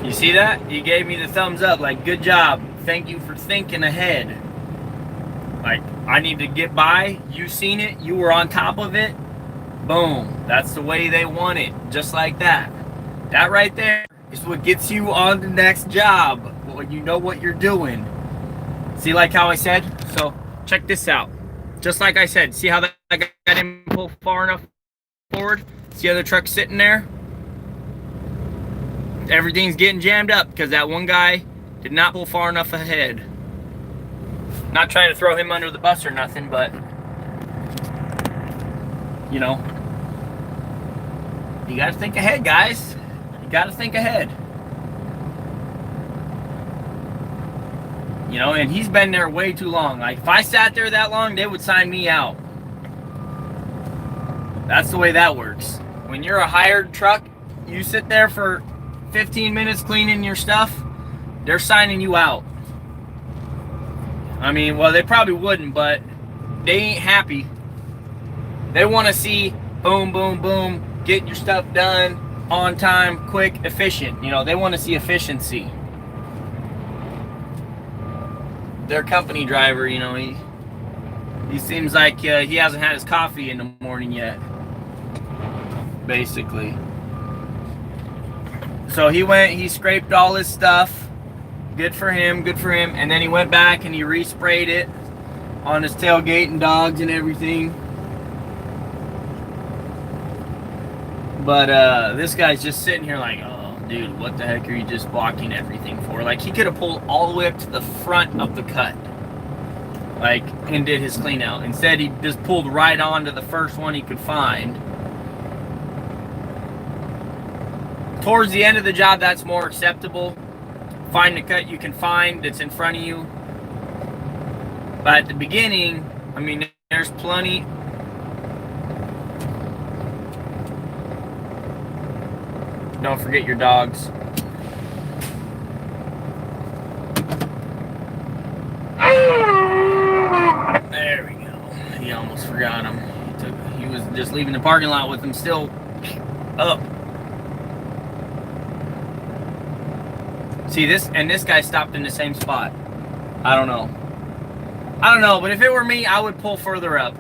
You see that? You gave me the thumbs up, like, good job. Thank you for thinking ahead. Like, I need to get by, you seen it, you were on top of it, boom. That's the way they want it, just like that. That right there is what gets you on the next job, when you know what you're doing. See, like how I said? So, check this out. Just like I said, see how that guy didn't pull far enough forward? See how the truck's sitting there? Everything's getting jammed up because that one guy did not pull far enough ahead. Not trying to throw him under the bus or nothing, but you know, you gotta think ahead, guys. You gotta think ahead. You know, and he's been there way too long. Like, if I sat there that long, they would sign me out. That's the way that works. When you're a hired truck, you sit there for 15 minutes cleaning your stuff, they're signing you out. I mean, well, they probably wouldn't, but they ain't happy. They want to see boom, boom, boom, get your stuff done on time, quick, efficient. You know, they want to see efficiency. Their company driver, you know, he seems like he hasn't had his coffee in the morning yet, basically. So he went, he scraped all his stuff. Good for him, good for him. And then he went back and he resprayed it on his tailgate and dogs and everything. But this guy's just sitting here like, oh, dude, what the heck are you just blocking everything for? Like, he could have pulled all the way up to the front of the cut, like, and did his clean out. Instead, he just pulled right on to the first one he could find. Towards the end of the job, that's more acceptable. Find the cut you can find that's in front of you. But at the beginning, I mean, there's plenty. Don't forget your dogs. There we go. He almost forgot him. He was just leaving the parking lot with him still up. See this, and this guy stopped in the same spot. I don't know, but if it were me, I would pull further up.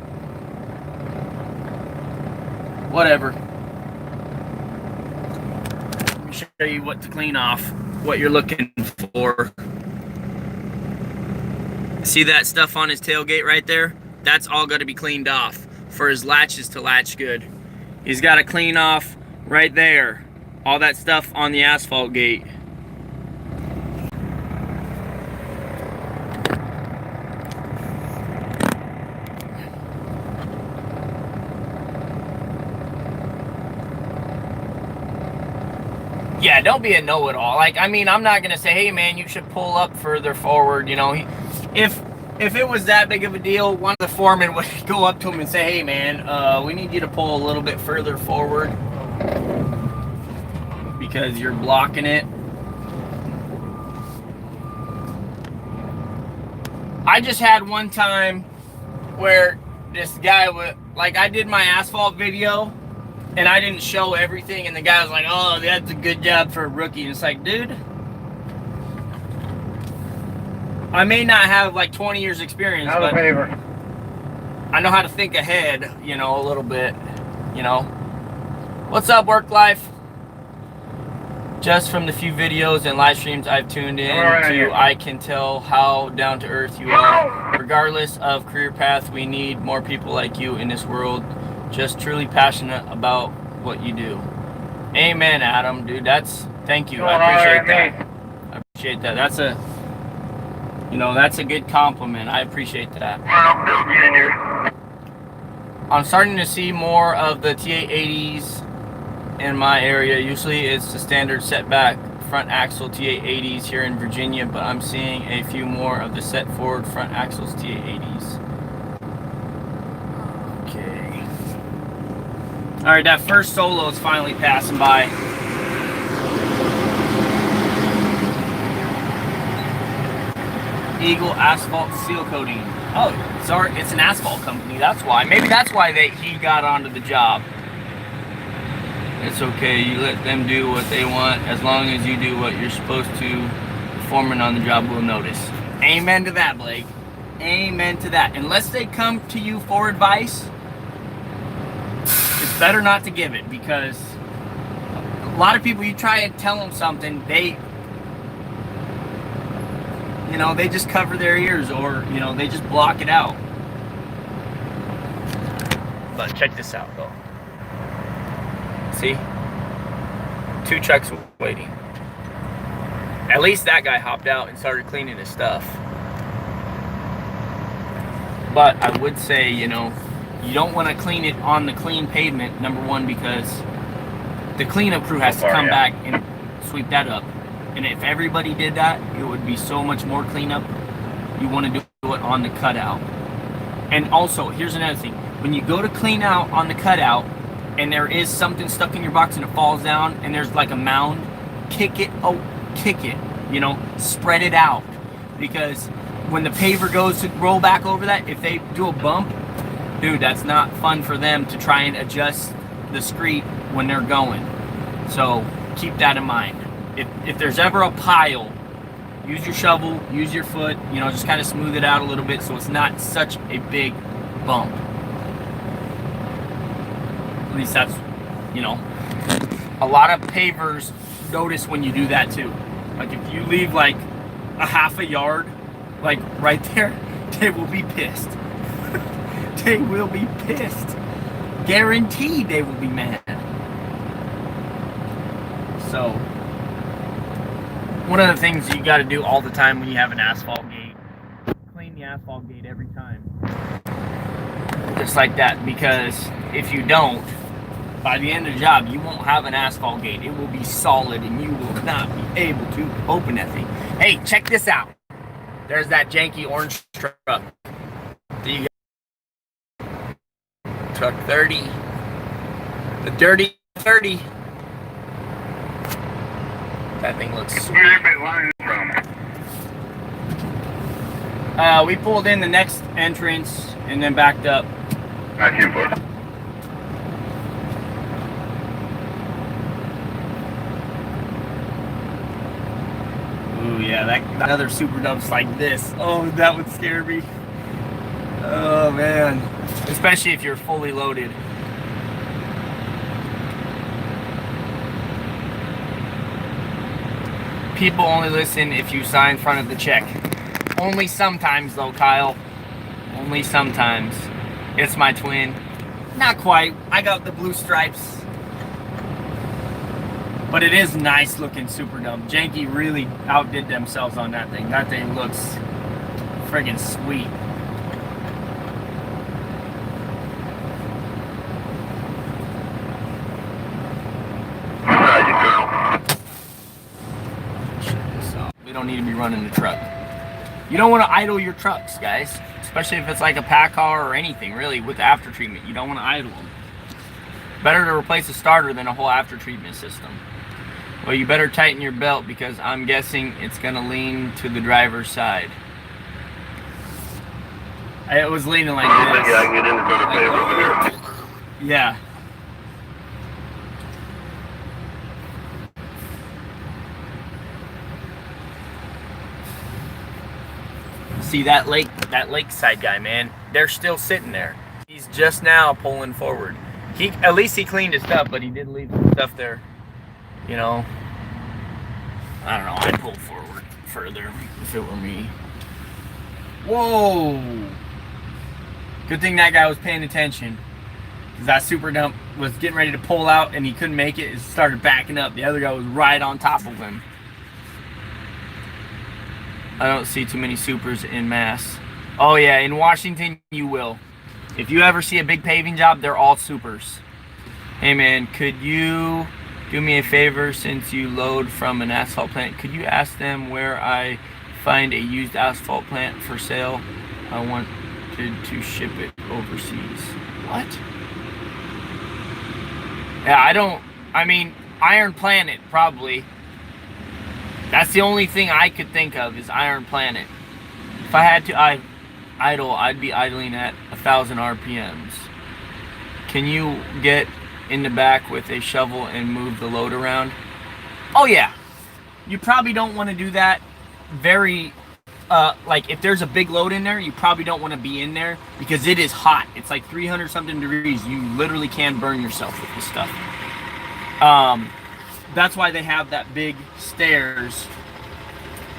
Whatever. Let me show you what to clean off, what you're looking for. See that stuff on his tailgate right there? That's all got to be cleaned off for his latches to latch good. He's got to clean off right there, all that stuff on the asphalt gate. Yeah, don't be a know-it-all. Like, I mean, I'm not gonna say, hey man, you should pull up further forward, you know. If it was that big of a deal, one of the foremen would go up to him and say, hey man, we need you to pull a little bit further forward because you're blocking it. I just had one time where this guy would, like, I did my asphalt video and I didn't show everything, and the guy was like, oh, that's a good job for a rookie. And it's like, dude, I may not have like 20 years experience, but I know how to think ahead, you know, a little bit, you know. What's up, work life? Just from the few videos and live streams I've tuned in to, I can tell how down to earth you are. Regardless of career path, we need more people like you in this world. Just truly passionate about what you do. Amen, Adam, dude. Thank you. I appreciate that. I appreciate that. That's a, you know, that's a good compliment. I appreciate that. I'm starting to see more of the TA80s in my area. Usually it's the standard setback front axle TA80s here in Virginia, but I'm seeing a few more of the set forward front axles TA80s. All right, that first solo is finally passing by. Eagle Asphalt Seal Coating. Oh, sorry, it's an asphalt company. That's why. Maybe that's why he got onto the job. It's okay. You let them do what they want as long as you do what you're supposed to. The foreman on the job will notice. Amen to that, Blake. Amen to that. Unless they come to you for advice, it's better not to give it, because a lot of people, you try and tell them something, they, you know, they just cover their ears, or, you know, they just block it out. But check this out, though. See? 2 trucks waiting. At least that guy hopped out and started cleaning his stuff. But I would say, you know, you don't want to clean it on the clean pavement, number one, because the cleanup crew has to come back and sweep that up. And if everybody did that, it would be so much more cleanup. You want to do it on the cutout. And also, here's another thing. When you go to clean out on the cutout, and there is something stuck in your box and it falls down, and there's like a mound, kick it, you know, spread it out. Because when the paver goes to roll back over that, if they do a bump, dude, that's not fun for them to try and adjust the street when they're going. So keep that in mind. If there's ever a pile, use your shovel, use your foot, you know, just kind of smooth it out a little bit so it's not such a big bump. At least that's, you know, a lot of pavers notice when you do that too. Like if you leave like a half a yard, like right there, they will be pissed. They will be pissed. Guaranteed they will be mad. So, one of the things you got to do all the time when you have an asphalt gate, clean the asphalt gate every time. Just like that, because if you don't, by the end of the job, you won't have an asphalt gate. It will be solid and you will not be able to open that thing. Hey, check this out. There's that janky orange truck. Truck 30. The dirty 30. That thing looks sweet. Where everybody line from? We pulled in the next entrance and then backed up. I came for it. Ooh, yeah, that another Superdome's like this. Oh, that would scare me. Oh, man. Especially if you're fully loaded. People only listen if you sign front of the check. Only sometimes, though, Kyle. Only sometimes. It's my twin. Not quite. I got the blue stripes. But it is nice looking Superdome. Janky really outdid themselves on that thing. That thing looks friggin' sweet. We don't need to be running the truck. You don't want to idle your trucks, guys. Especially if it's like a pack car or anything, really, with the after treatment. You don't want to idle them. Better to replace a starter than a whole after treatment system. Well, you better tighten your belt because I'm guessing it's going to lean to the driver's side. It was leaning like this. Yeah, I can get in the toilet paper over here. Yeah. See that lakeside guy, man, they're still sitting there. He's just now pulling forward. At least he cleaned his stuff, but he did leave stuff there. You know, I don't know, I'd pull forward further if it were me. Whoa! Good thing that guy was paying attention. Because that Superdome was getting ready to pull out and he couldn't make it. It started backing up. The other guy was right on top of him. I don't see too many supers in mass. Oh yeah, in Washington you will. If you ever see a big paving job, they're all supers. Hey man, could you do me a favor, since you load from an asphalt plant? Could you ask them where I find a used asphalt plant for sale? I wanted to ship it overseas. What? Yeah, I mean, Iron Planet, probably. That's the only thing I could think of is Iron Planet. If I had to idle, I'd be idling at 1,000 RPMs. Can you get in the back with a shovel and move the load around? Oh yeah. You probably don't want to do that very, like if there's a big load in there, you probably don't want to be in there because it is hot. It's like 300 something degrees. You literally can burn yourself with this stuff. That's why they have that big stairs.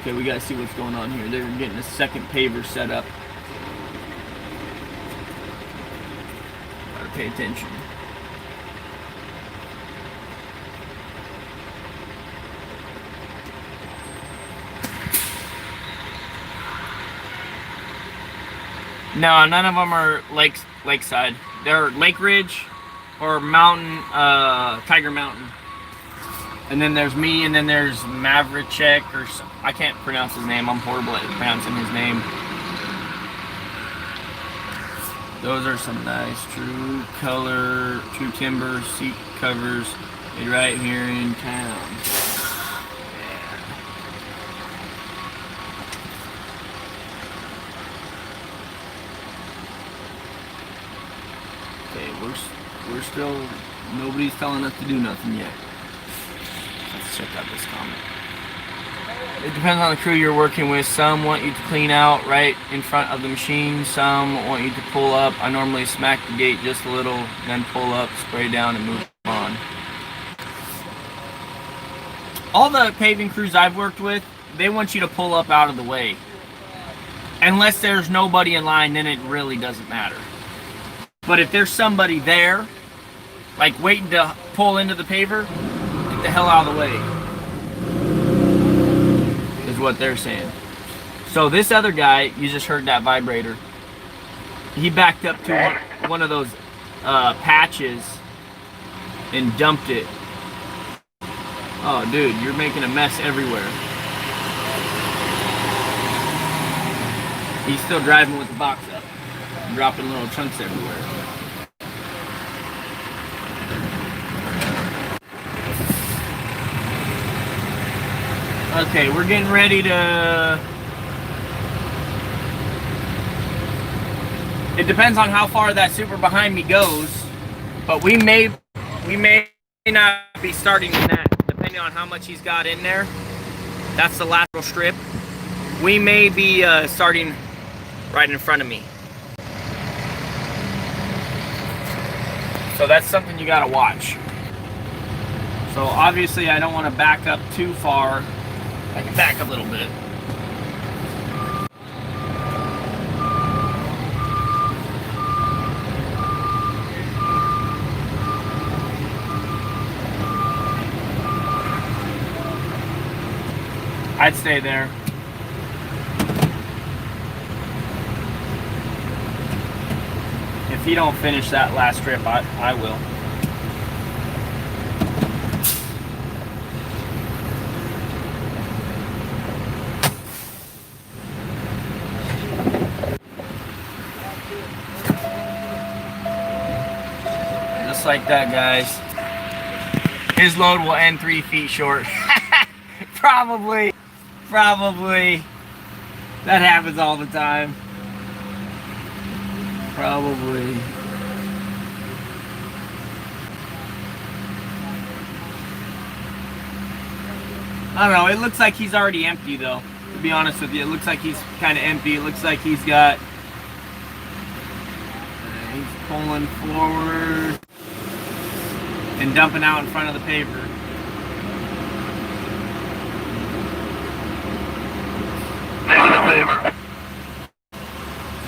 Okay, we gotta see what's going on here. They're getting a second paver set up. Gotta pay attention. No, none of them are lakeside. They're Lakeridge or Mountain, Tiger Mountain. And then there's me, and then there's Mavericek, or I can't pronounce his name. I'm horrible at pronouncing his name. Those are some nice true color, true timber seat covers made right here in town. Okay, we're still, nobody's telling us to do nothing yet. Let's check out this comment. It depends on the crew you're working with. Some want you to clean out right in front of the machine. Some want you to pull up. I normally smack the gate just a little, then pull up, spray down, and move on. All the paving crews I've worked with, they want you to pull up out of the way. Unless there's nobody in line, then it really doesn't matter. But if there's somebody there, like waiting to pull into the paver, get the hell out of the way. Is what they're saying. So this other guy, you just heard that vibrator. He backed up to one of those patches and dumped it. Oh, dude, you're making a mess everywhere. He's still driving with the box up, dropping little chunks everywhere. Okay, we're getting ready to... It depends on how far that super behind me goes, but we may not be starting in that, depending on how much he's got in there. That's the lateral strip. We may be starting right in front of me. So that's something you gotta watch. So obviously I don't want to back up too far. I can back a little bit. I'd stay there. If you don't finish that last strip, I will. Just like that, guys. His load will end 3 feet short. Probably. That happens all the time. Probably. I don't know, it looks like he's already empty though, to be honest with you. It looks like he's kind of empty. It looks like he's got... he's pulling forward and dumping out in front of the paver.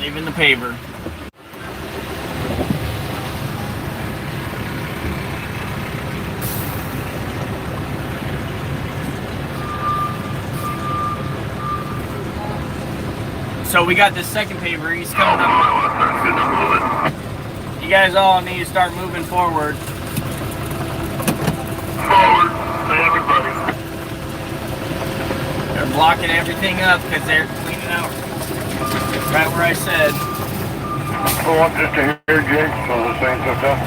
Leaving the paver. So we got this second paver, he's coming up. You guys all need to start moving forward. Forward, everybody. They're blocking everything up because they're cleaning out right where I said. Pull up just to here, Jake, so the thing's hooked up.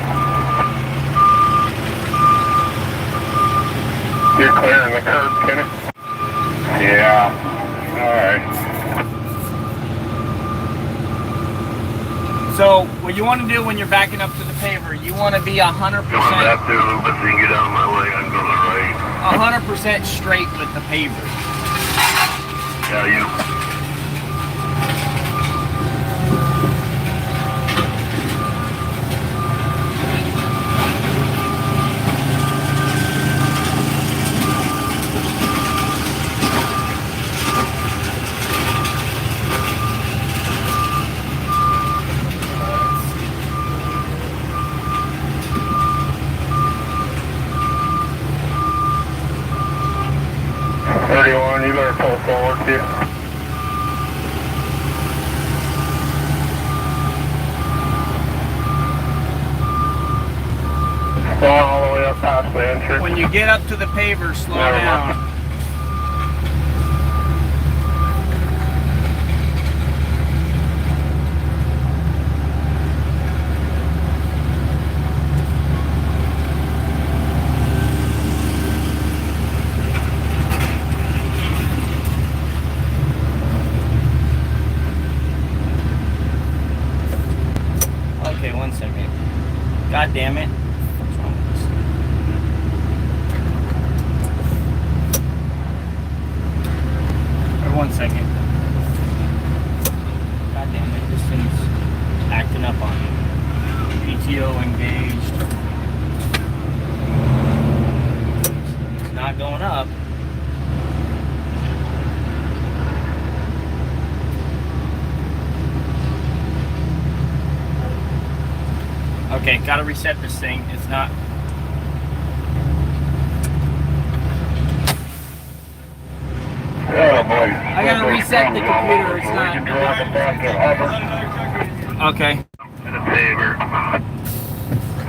You're clearing the curb, Kenny? Yeah. Alright. So, what you want to do when you're backing up to the paver, you want to be 100%... Come on back there a little bit so you can get out of my way. I can go to the right. 100% straight with the paver. Yeah, you. You better pull forward too. Going all the way up past the entrance. When you get up to the paver, slow down. Okay, 1 second. God damn it. What's wrong with this? Or 1 second. God damn it, this thing's acting up on me. PTO engaged. It's not going up. Okay, gotta reset this thing. It's not. Oh boy. I gotta reset the computer. It's not. Okay. The paver.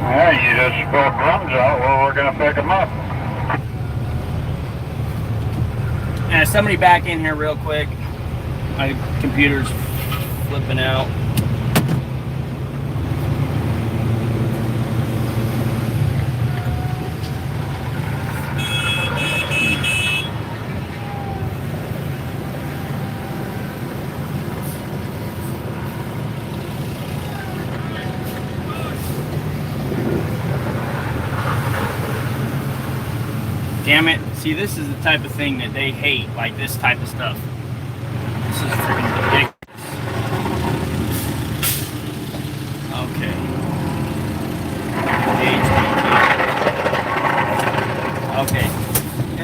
Alright, you just pull drums out. Well, we're gonna pick them up. Somebody back in here real quick. My computer's flipping out. Damn it. See, this is the type of thing that they hate, like this type of stuff. This is freaking ridiculous. Okay. Okay.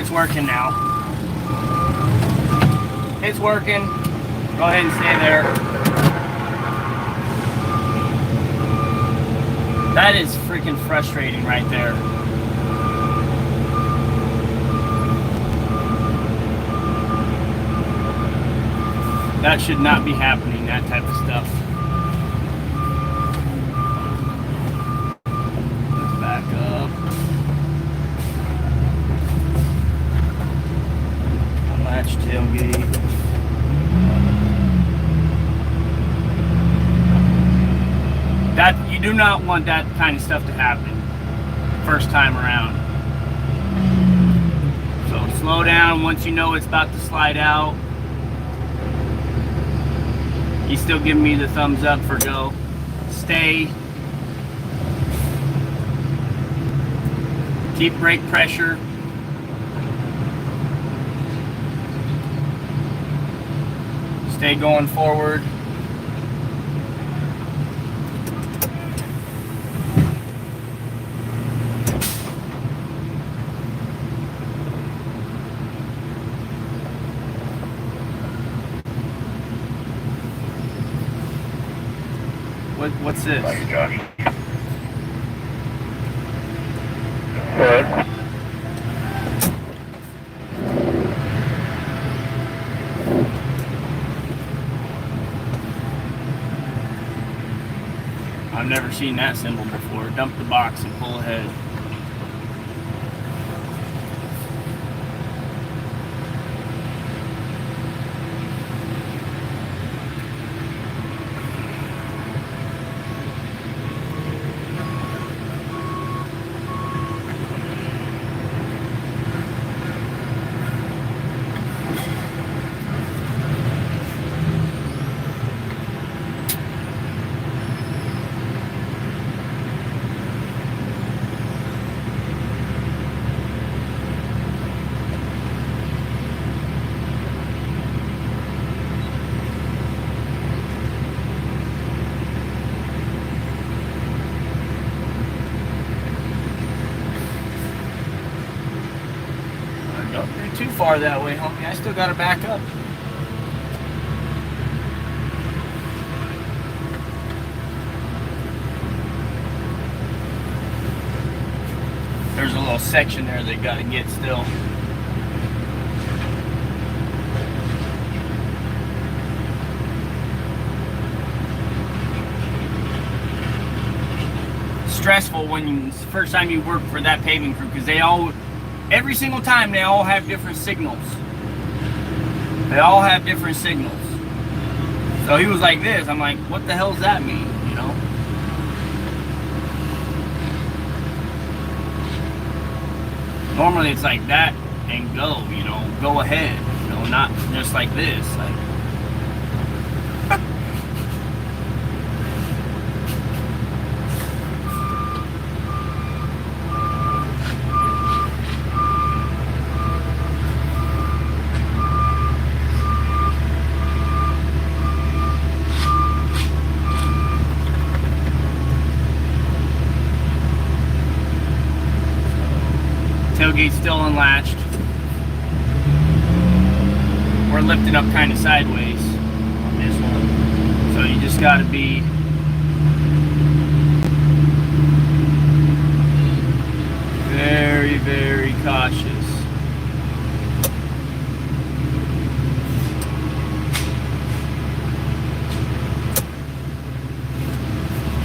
It's working now. It's working. Go ahead and stay there. That is freaking frustrating right there. That should not be happening, that type of stuff. Let's back up. Unlatch tailgate. That, you do not want that kind of stuff to happen first time around. So slow down once you know it's about to slide out. He's still giving me the thumbs up for go. Stay. Keep brake pressure. Stay going forward. What's this? Thanks, Josh. Good. I've never seen that symbol before. Dump the box and pull ahead. Too far that way, homie. I still gotta back up. There's a little section there they gotta get still. Stressful when you, first time you work for that paving crew, because they all, every single time they all have different signals. They all have different signals. So he was like this. I'm like, what the hell does that mean? You know? Normally it's like that and go, you know, go ahead. You know, not just like this. Like, tailgate's still unlatched. We're lifting up kind of sideways on this one. So you just gotta be very, very cautious.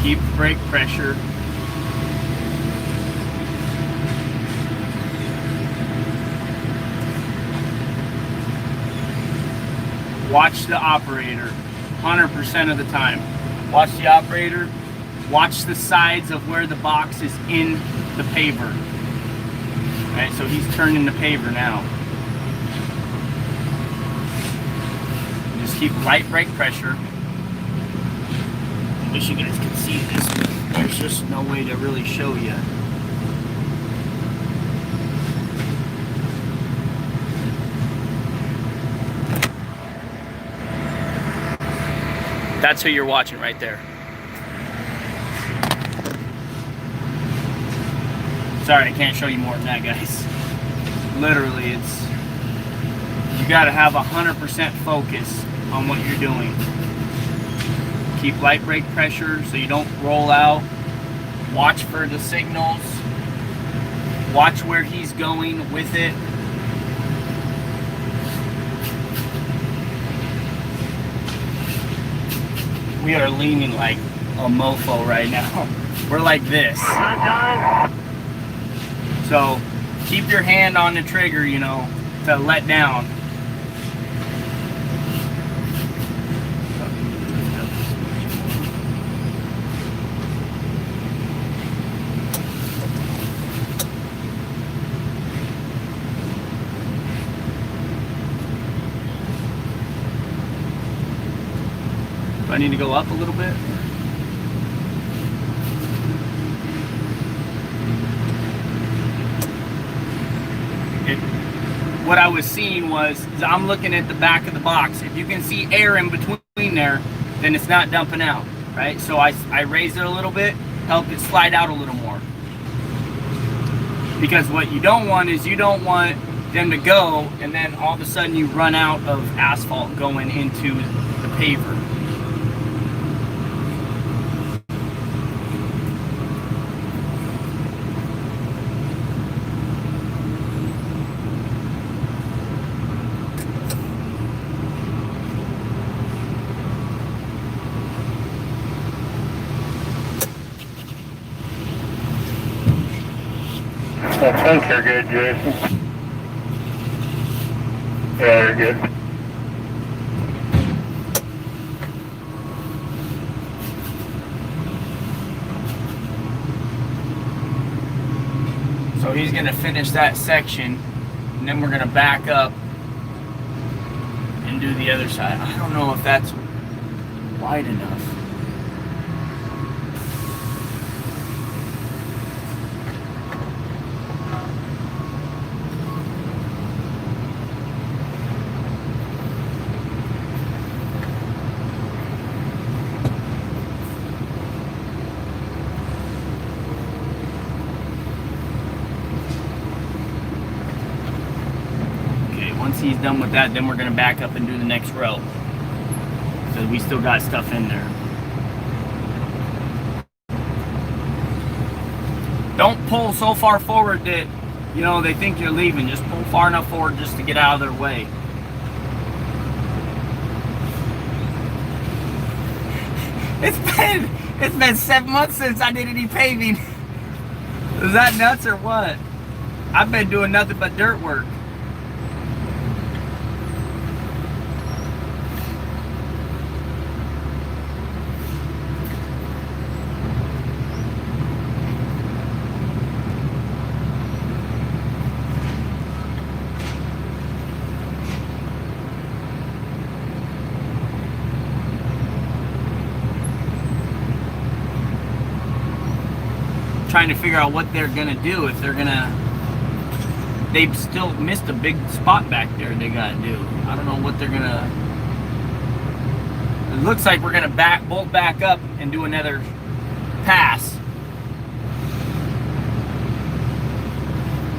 Keep brake pressure. Watch the operator 100% of the time. Watch the operator. Watch the sides of where the box is in the paver. Alright, so he's turning the paver now. Just keep light brake pressure. I wish you guys could see this, but there's just no way to really show you. That's who you're watching right there. Sorry, I can't show you more than that, guys. Literally, it's... You gotta have 100% focus on what you're doing. Keep light brake pressure so you don't roll out. Watch for the signals. Watch where he's going with it. We are leaning like a mofo right now. We're like this. So keep your hand on the trigger, you know, to let down. Do I need to go up a little bit? What I was seeing was, I'm looking at the back of the box. If you can see air in between there, then it's not dumping out, right? So I raised it a little bit, helped it slide out a little more. Because what you don't want is you don't want them to go and then all of a sudden you run out of asphalt going into the paver. I think you're good, Jason. Yeah, you're good. So he's going to finish that section, and then we're going to back up and do the other side. I don't know if that's wide enough. Once he's done with that, then we're going to back up and do the next row. So we still got stuff in there. Don't pull so far forward that, you know, they think you're leaving. Just pull far enough forward just to get out of their way. It's been 7 months since I did any paving. Is that nuts or what? I've been doing nothing but dirt work. Trying to figure out what they're gonna do. If they're gonna, they've still missed a big spot back there they gotta do. I don't know what they're gonna, it looks like we're gonna bolt back up and do another pass.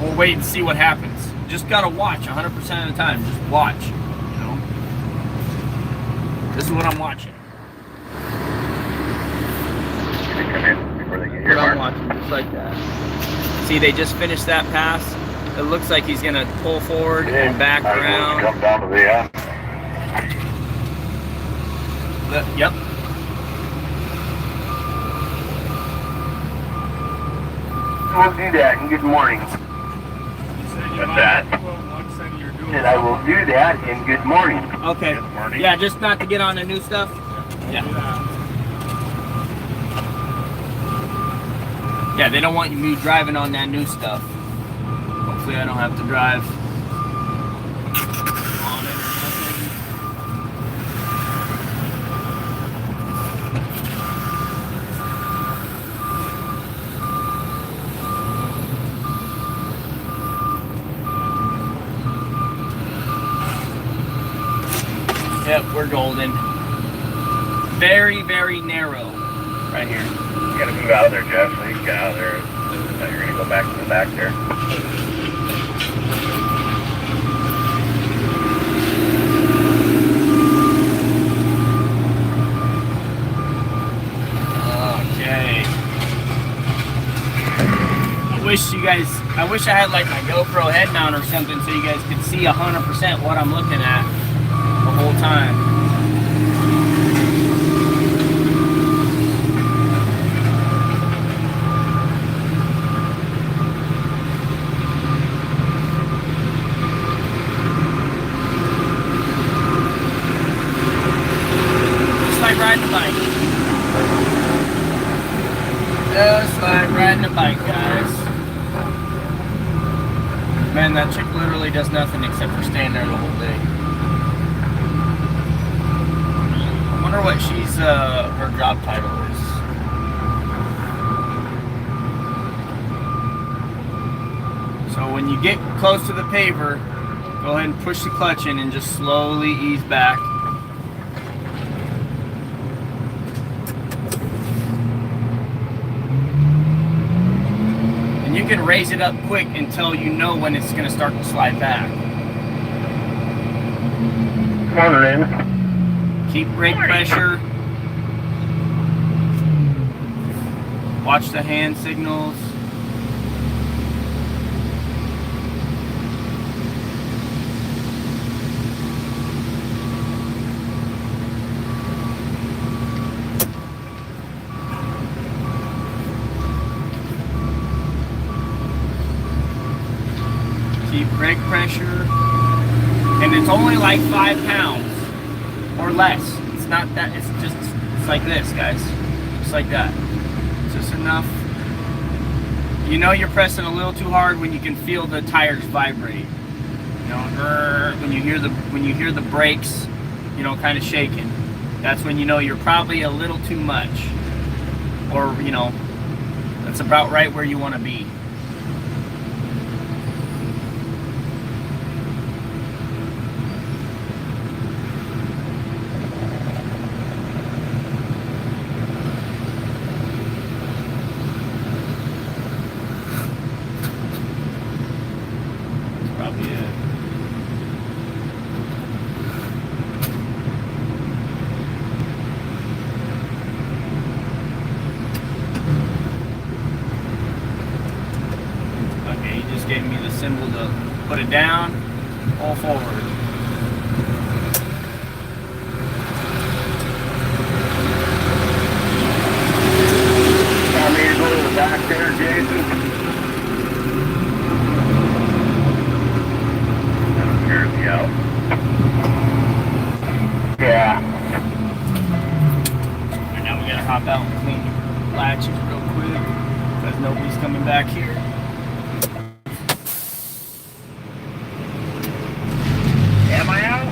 We'll wait and see what happens. Just gotta watch 100% of the time. Just watch, you know. This is what I'm watching. Come in before they get here, What I'm Mark. watching, just like that. See, they just finished that pass. It looks like he's gonna pull forward and back around. Come down to the end. Yep. We'll do that, and good morning. What's that? And I will do that, and good morning. Okay. Good morning. Yeah, just not to get on the new stuff. Yeah. Yeah, they don't want me driving on that new stuff. Hopefully I don't have to drive on it or nothing. Yep, we're golden. Very, very narrow right here. You gotta move out of there, Jeff. So you can get out of there. Now you're gonna go back to the back there. Okay. I wish I had like my GoPro head mount or something so you guys could see 100% what I'm looking at the whole time. Just like riding a bike. Just like riding a bike, guys. Man, that chick literally does nothing except for staying there the whole day. I wonder what her job title is. So when you get close to the paver, go ahead and push the clutch in and just slowly ease back. You can raise it up quick until you know when it's going to start to slide back. Morning. Keep brake pressure. Watch the hand signals. Keep brake pressure, and it's only like 5 pounds or less. It's not that, it's like this, guys, just like that. It's just enough. You know you're pressing a little too hard when you can feel the tires vibrate. You know, when you hear the brakes, you know, kind of shaking. That's when you know you're probably a little too much, or you know, that's about right where you want to be. Gave me the symbol to put it down, pull forward. Want me to go to the back there, Jason? That scares me out. Yeah. And now we gotta hop out and clean the latches real quick because nobody's coming back here. Am I out?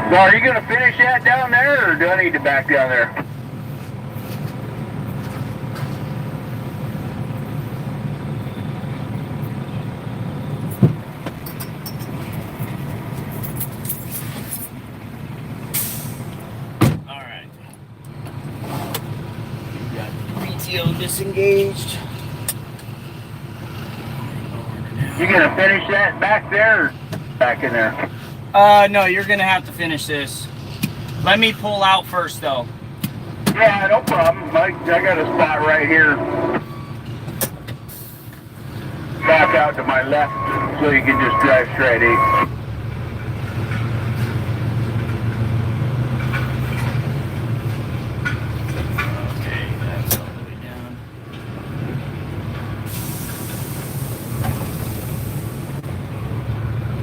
So are you going to finish that down there, or do I need to back down there? disengaged. You gonna finish that back there or back in there? No, you're gonna have to finish this. Let me pull out first though. Yeah, no problem. I got a spot right here. Back out to my left so you can just drive straight east.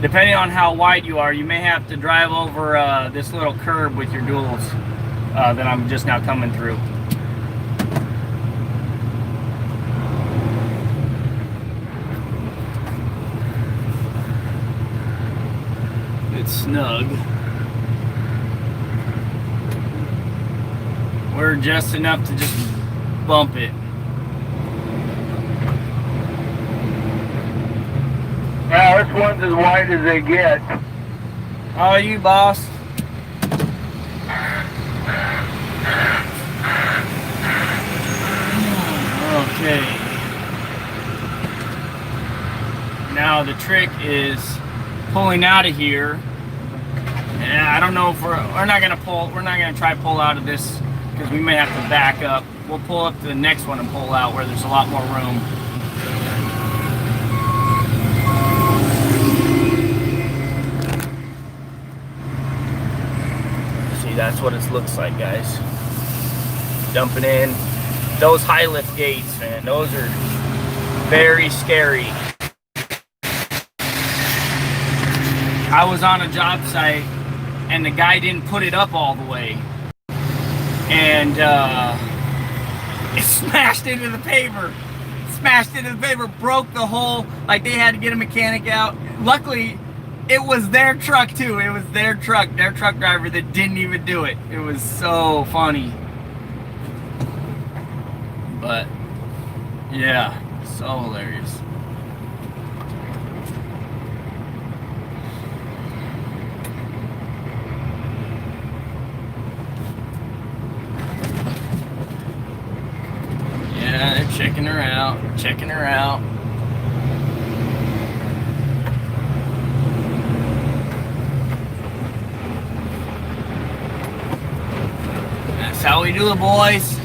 Depending on how wide you are, you may have to drive over this little curb with your duals that I'm just now coming through. It's snug. We're just enough to just bump it. Now this one's as wide as they get. Oh, you boss. Okay. Now the trick is pulling out of here. And I don't know if we're not gonna try pull out of this because we may have to back up. We'll pull up to the next one and pull out where there's a lot more room. That's what it looks like, guys. Dumping in. Those high lift gates, man, those are very scary. I was on a job site and the guy didn't put it up all the way. And it smashed into the paver. Smashed into the paver, broke the hole. Like they had to get a mechanic out. Luckily, it was their truck too. It was their truck driver that didn't even do it. It was so funny. But yeah, so hilarious. Yeah, they're checking her out, checking her out. How we do it, boys.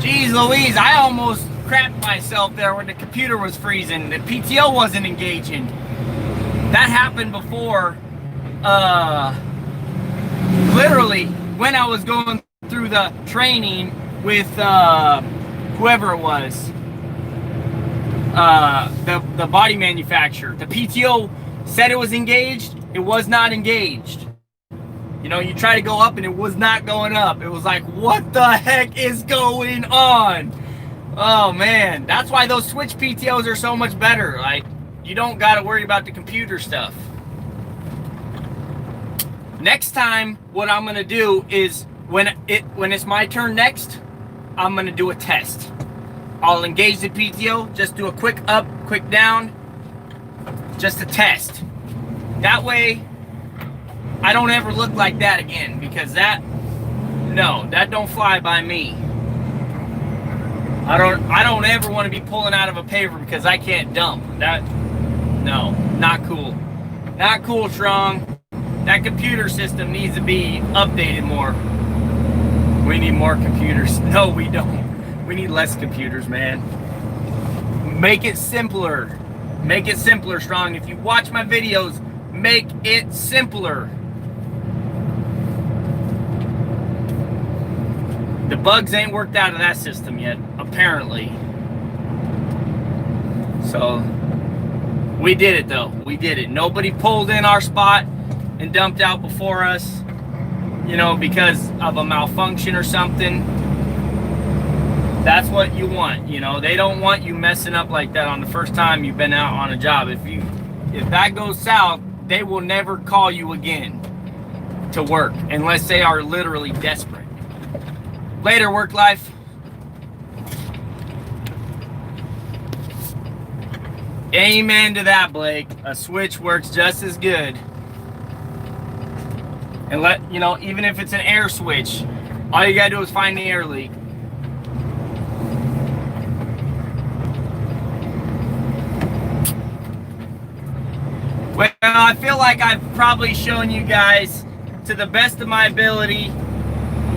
Jeez Louise, I almost crapped myself there when the computer was freezing. The PTO wasn't engaging. That happened before, literally when I was going through the training with whoever it was, the body manufacturer. The PTO said it was engaged. It was not engaged. You know, you try to go up and it was not going up. It was like, what the heck is going on? Oh man, that's why those switch PTOs are so much better. Like, you don't got to worry about the computer stuff. Next time, what I'm gonna do is when it's my turn next, I'm gonna do a test. I'll engage the PTO, just do a quick up, quick down, just a test. That way, I don't ever look like that again, because that don't fly by me. I don't ever want to be pulling out of a paver because I can't dump. No, not cool. Not cool, Strong. That computer system needs to be updated more. We need more computers. No, we don't. We need less computers, man. Make it simpler. Make it simpler, Strong. If you watch my videos, make it simpler. The bugs ain't worked out of that system yet, apparently. So, we did it though. We did it. Nobody pulled in our spot and dumped out before us, you know, because of a malfunction or something. That's what you want, you know. They don't want you messing up like that on the first time you've been out on a job. If that goes south, they will never call you again to work unless they are literally desperate. Later, work life. Amen to that, Blake. A switch works just as good. And even if it's an air switch, all you gotta do is find the air leak. Well, I feel like I've probably shown you guys, to the best of my ability,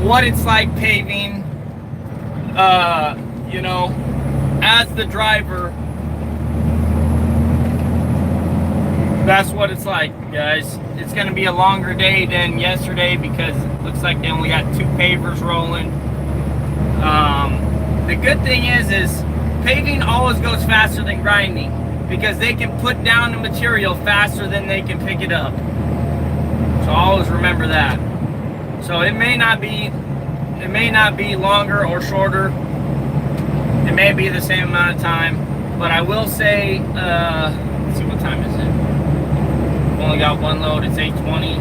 what it's like paving. You know, as the driver, that's what it's like, guys. It's going to be a longer day than yesterday because it looks like they only got 2 pavers rolling. The good thing is paving always goes faster than grinding because they can put down the material faster than they can pick it up. So always remember that. So it may not be longer or shorter. It may be the same amount of time, but I will say, let's see, what time is it? I've only got one load. It's 8:20.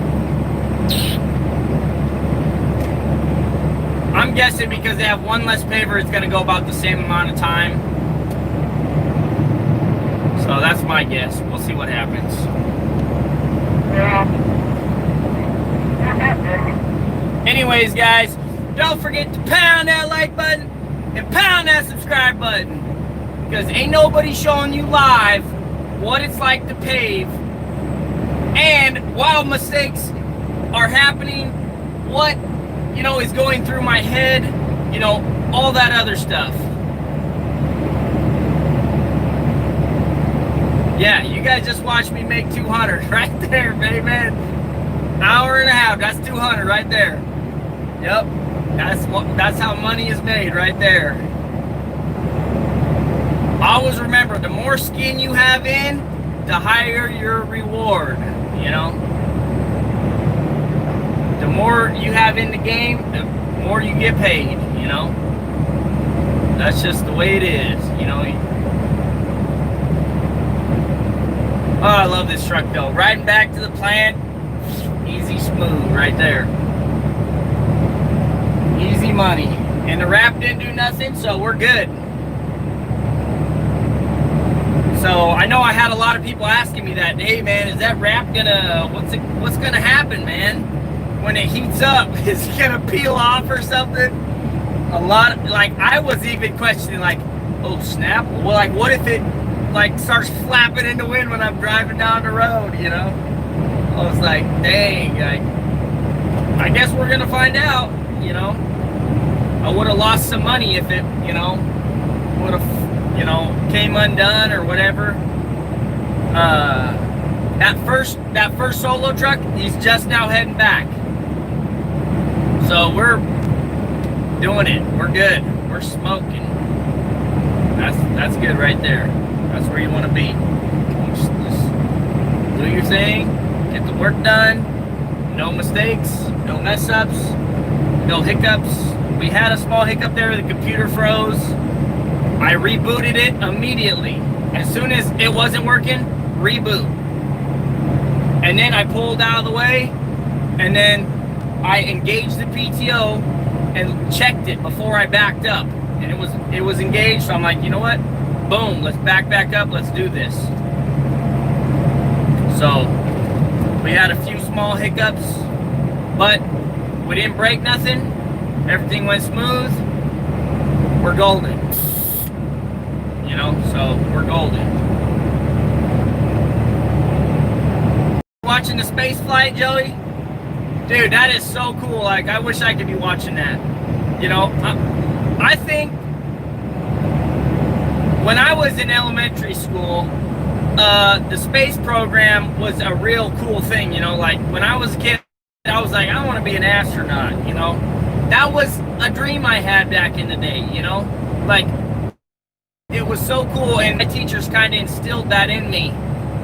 I'm guessing because they have one less paver, it's going to go about the same amount of time. So that's my guess. We'll see what happens. Anyways, guys, don't forget to pound that like button and pound that subscribe button, because ain't nobody showing you live what it's like to pave, and while mistakes are happening, what, you know, is going through my head, you know, all that other stuff. Yeah, you guys just watched me make 200 right there, baby. Hour and a half, that's 200 right there. Yep, that's how money is made right there. Always remember, the more skin you have in, the higher your reward, you know. The more you have in the game, the more you get paid, you know. That's just the way it is, you know. Oh, I love this truck though. Riding back to the plant, easy smooth right there. Easy money. And the wrap didn't do nothing, so we're good. So I know I had a lot of people asking me that, hey man, is that wrap gonna, what's gonna happen, man? When it heats up, is it gonna peel off or something? A lot of, like, I was even questioning, like, oh snap, well, like, what if it like starts flapping in the wind when I'm driving down the road, you know? I was like, dang, I guess we're gonna find out, you know? I would have lost some money if it, you know, would have, you know, came undone or whatever. That first solo truck, he's just now heading back. So we're doing it. We're good. We're smoking. That's good right there. That's where you want to be. Just do your thing. Get the work done. No mistakes. No mess ups. No hiccups. We had a small hiccup there. The computer froze. I rebooted it immediately. As soon as it wasn't working, reboot. And then I pulled out of the way, and then I engaged the PTO and checked it before I backed up. And it was engaged, so I'm like, you know what? Boom, let's back up, let's do this. So we had a few small hiccups, but we didn't break nothing. Everything went smooth. We're golden. You know, so we're golden. Watching the space flight, Joey? Dude, that is so cool. Like, I wish I could be watching that. You know, I think when I was in elementary school, the space program was a real cool thing, you know. Like, when I was a kid, I was like, I want to be an astronaut, you know. That was a dream I had back in the day, you know. Like, it was so cool, and my teachers kind of instilled that in me,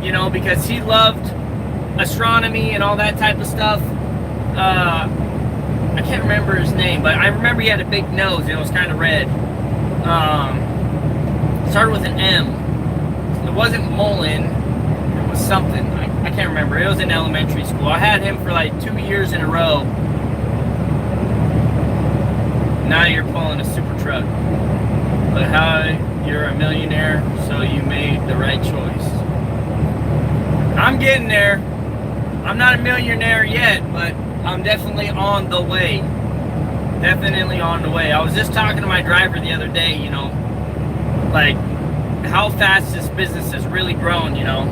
you know, because he loved astronomy and all that type of stuff. I can't remember his name, but I remember he had a big nose and it was kind of red. It started with an M. It wasn't Mullen, it was something. I can't remember. It was in elementary school. I had him for like 2 years in a row. Now you're pulling a super truck. But how you're a millionaire, so you made the right choice. I'm getting there. I'm not a millionaire yet, but I'm definitely on the way. Definitely on the way. I was just talking to my driver the other day, you know, like how fast this business has really grown, you know.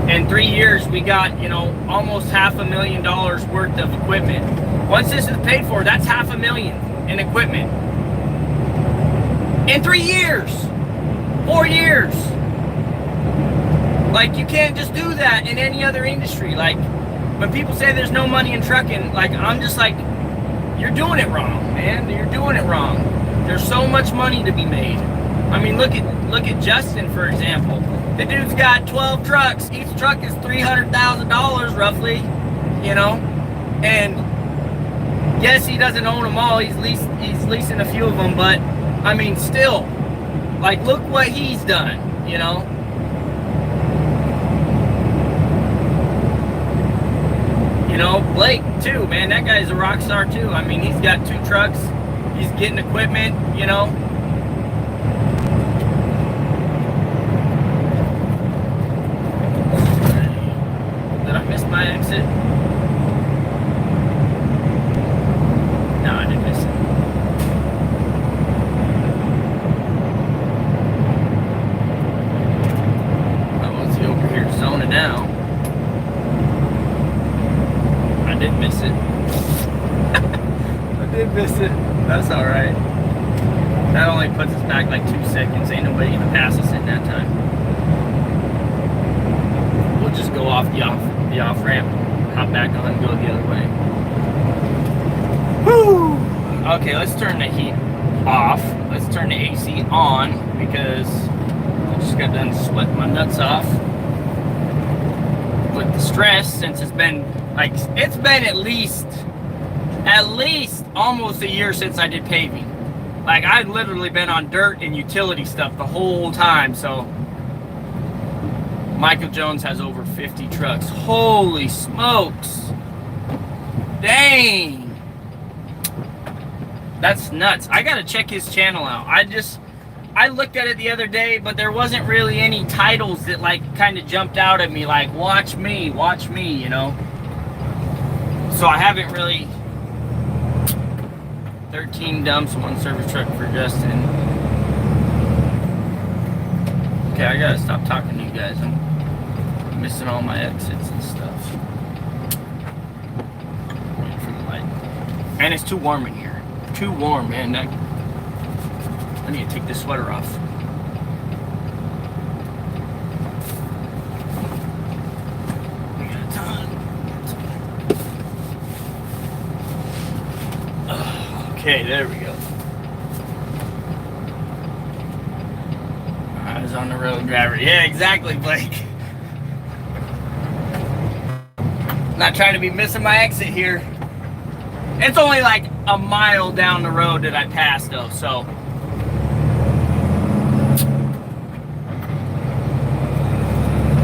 In 3 years, we got, you know, almost $500,000 worth of equipment. Once this is paid for, that's $500,000 in equipment. In 3 years, 4 years. Like, you can't just do that in any other industry. Like, when people say there's no money in trucking, like, I'm just like, you're doing it wrong, man. You're doing it wrong. There's so much money to be made. I mean, look at Justin, for example. The dude's got 12 trucks. Each truck is $300,000 roughly, you know. And yes, he doesn't own them all. He's leasing a few of them, but I mean, still, like, look what he's done, you know. You know, Blake too, man. That guy's a rock star too. I mean, he's got 2 trucks. He's getting equipment, you know. Did I miss my exit? No, I didn't miss it. I was over here zoning out. I did miss it. I did miss it. That's alright. That only puts us back like 2 seconds. Ain't nobody gonna pass us in that time. We'll just go off the off ramp, hop back on and go the other way. Woo! Okay, let's turn the heat off. Let's turn the AC on because I just got done sweating my nuts off with the stress since it's been at least almost a year since I did paving. Like, I've literally been on dirt and utility stuff the whole time. So Michael Jones has over 50 trucks. Holy smokes. Dang. That's nuts. I gotta check his channel out. I looked at it the other day, but there wasn't really any titles that like kind of jumped out at me, like watch me, you know. So I haven't really. 13 dumps, 1 service truck for Justin. Okay, I gotta stop talking to you guys. I'm missing all my exits and stuff. Waiting for the light. And it's too warm in here. Too warm, man. I need to take this sweater off. We got time. Okay, there we go. Eyes on the road, driver. Yeah, exactly, Blake. Not trying to be missing my exit here. It's only like a mile down the road that I passed, though, so.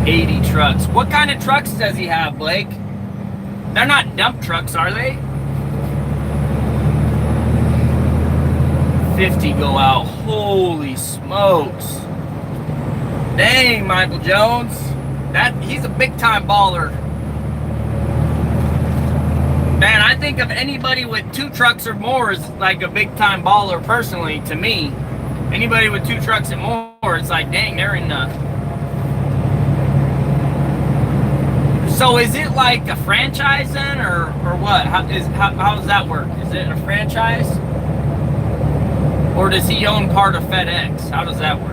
$80 trucks. What kind of trucks does he have, Blake? They're not dump trucks, are they? 50 go out. Holy smokes. Dang, Michael Jones. He's a big time baller. Man, I think of anybody with 2 trucks or more is like a big time baller personally to me. Anybody with 2 trucks and more, it's like, dang, they're in the. So is it like a franchise then, or what? How does that work? Is it a franchise? Or does he own part of FedEx? How does that work?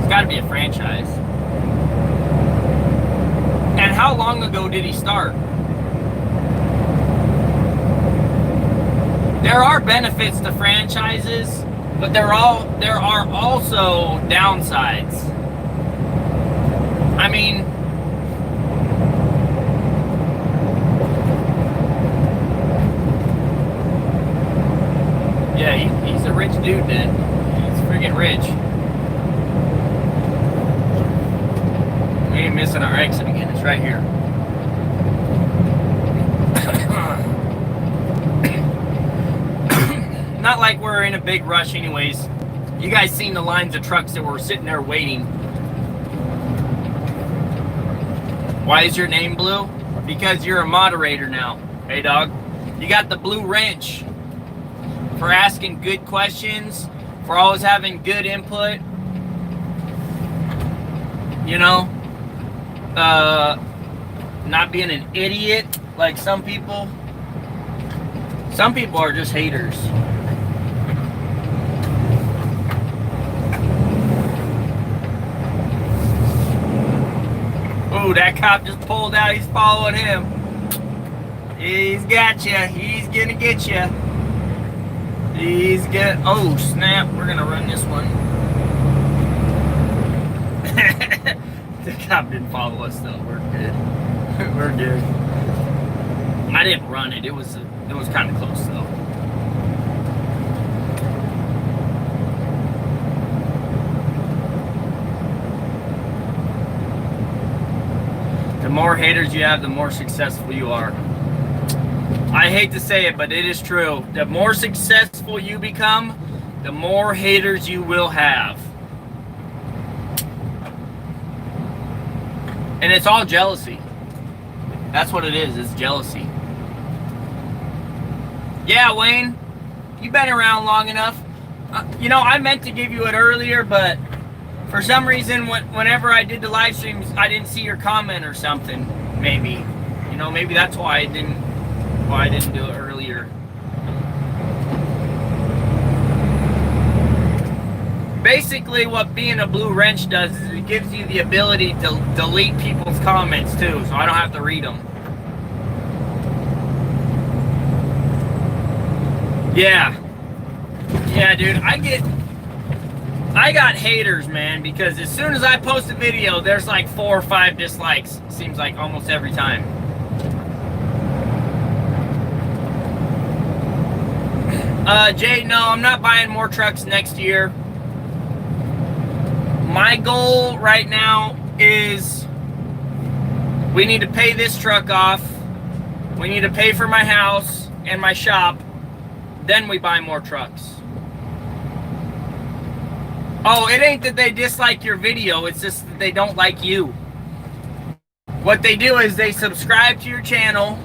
It's got to be a franchise. And how long ago did he start? There are benefits to franchises, but there are also downsides. I mean, yeah, he's a rich dude then. He's freaking rich. We ain't missing our exit again. It's right here. Not like we're in a big rush anyways. You guys seen the lines of trucks that were sitting there waiting. Why is your name blue? Because you're a moderator now. Hey, dog. You got the blue wrench for asking good questions, for always having good input. You know? not being an idiot like some people. Some people are just haters. Ooh, that cop just pulled out. He's following him. He's got you. He's gonna get you. He's gonna. Oh snap! We're gonna run this one. The cop didn't follow us though. We're good. We're good. I didn't run it. It was kind of close though. The more haters you have, the more successful you are. I hate to say it, but it is true. The more successful you become, the more haters you will have. And it's all jealousy. That's what it is. It's jealousy. Yeah, Wayne, you've been around long enough. You know, I meant to give you it earlier, but for some reason, whenever I did the live streams, I didn't see your comment or something. Maybe, you know, maybe that's why I didn't do it earlier. Basically, what being a blue wrench does is it gives you the ability to delete people's comments too, so I don't have to read them. Yeah, dude, I got haters, man, because as soon as I post a video, there's like 4 or 5 dislikes. Seems like almost every time. Jay, no, I'm not buying more trucks next year. My goal right now is we need to pay this truck off. We need to pay for my house and my shop. Then we buy more trucks. Oh, it ain't that they dislike your video. It's just that they don't like you. What they do is they subscribe to your channel.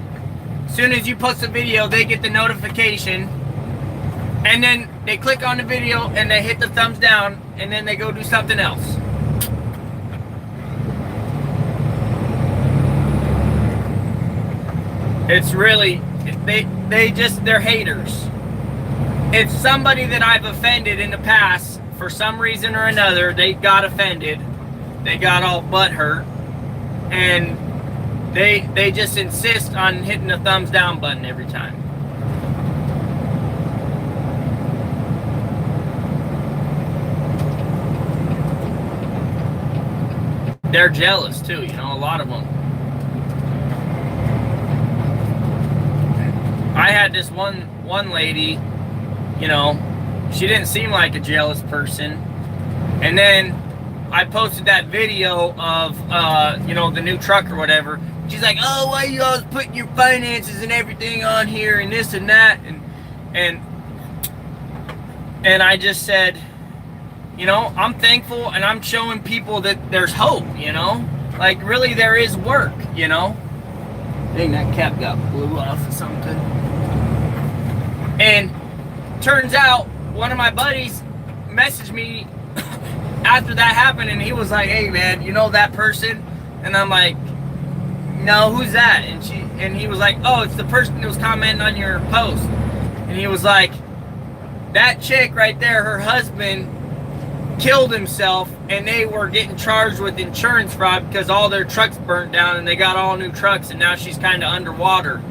As soon as you post a video, they get the notification. And then they click on the video and they hit the thumbs down and then they go do something else. It's really, they're haters. It's somebody that I've offended in the past for some reason or another. They got offended. They got all butthurt. And they just insist on hitting the thumbs down button every time. They're jealous too, you know, a lot of them. I had this one lady, you know, she didn't seem like a jealous person. And then I posted that video of, you know, the new truck or whatever. She's like, oh, why you always putting your finances and everything on here and this and that? And I just said, you know, I'm thankful and I'm showing people that there's hope, you know? Like, really, there is work, you know? Dang, that cap got blew off or something. And turns out, one of my buddies messaged me after that happened, and he was like, hey, man, you know that person? And I'm like, no, who's that? And he was like, oh, it's the person that was commenting on your post. And he was like, that chick right there, her husband killed himself, and they were getting charged with insurance fraud because all their trucks burnt down and they got all new trucks, and now she's kind of underwater.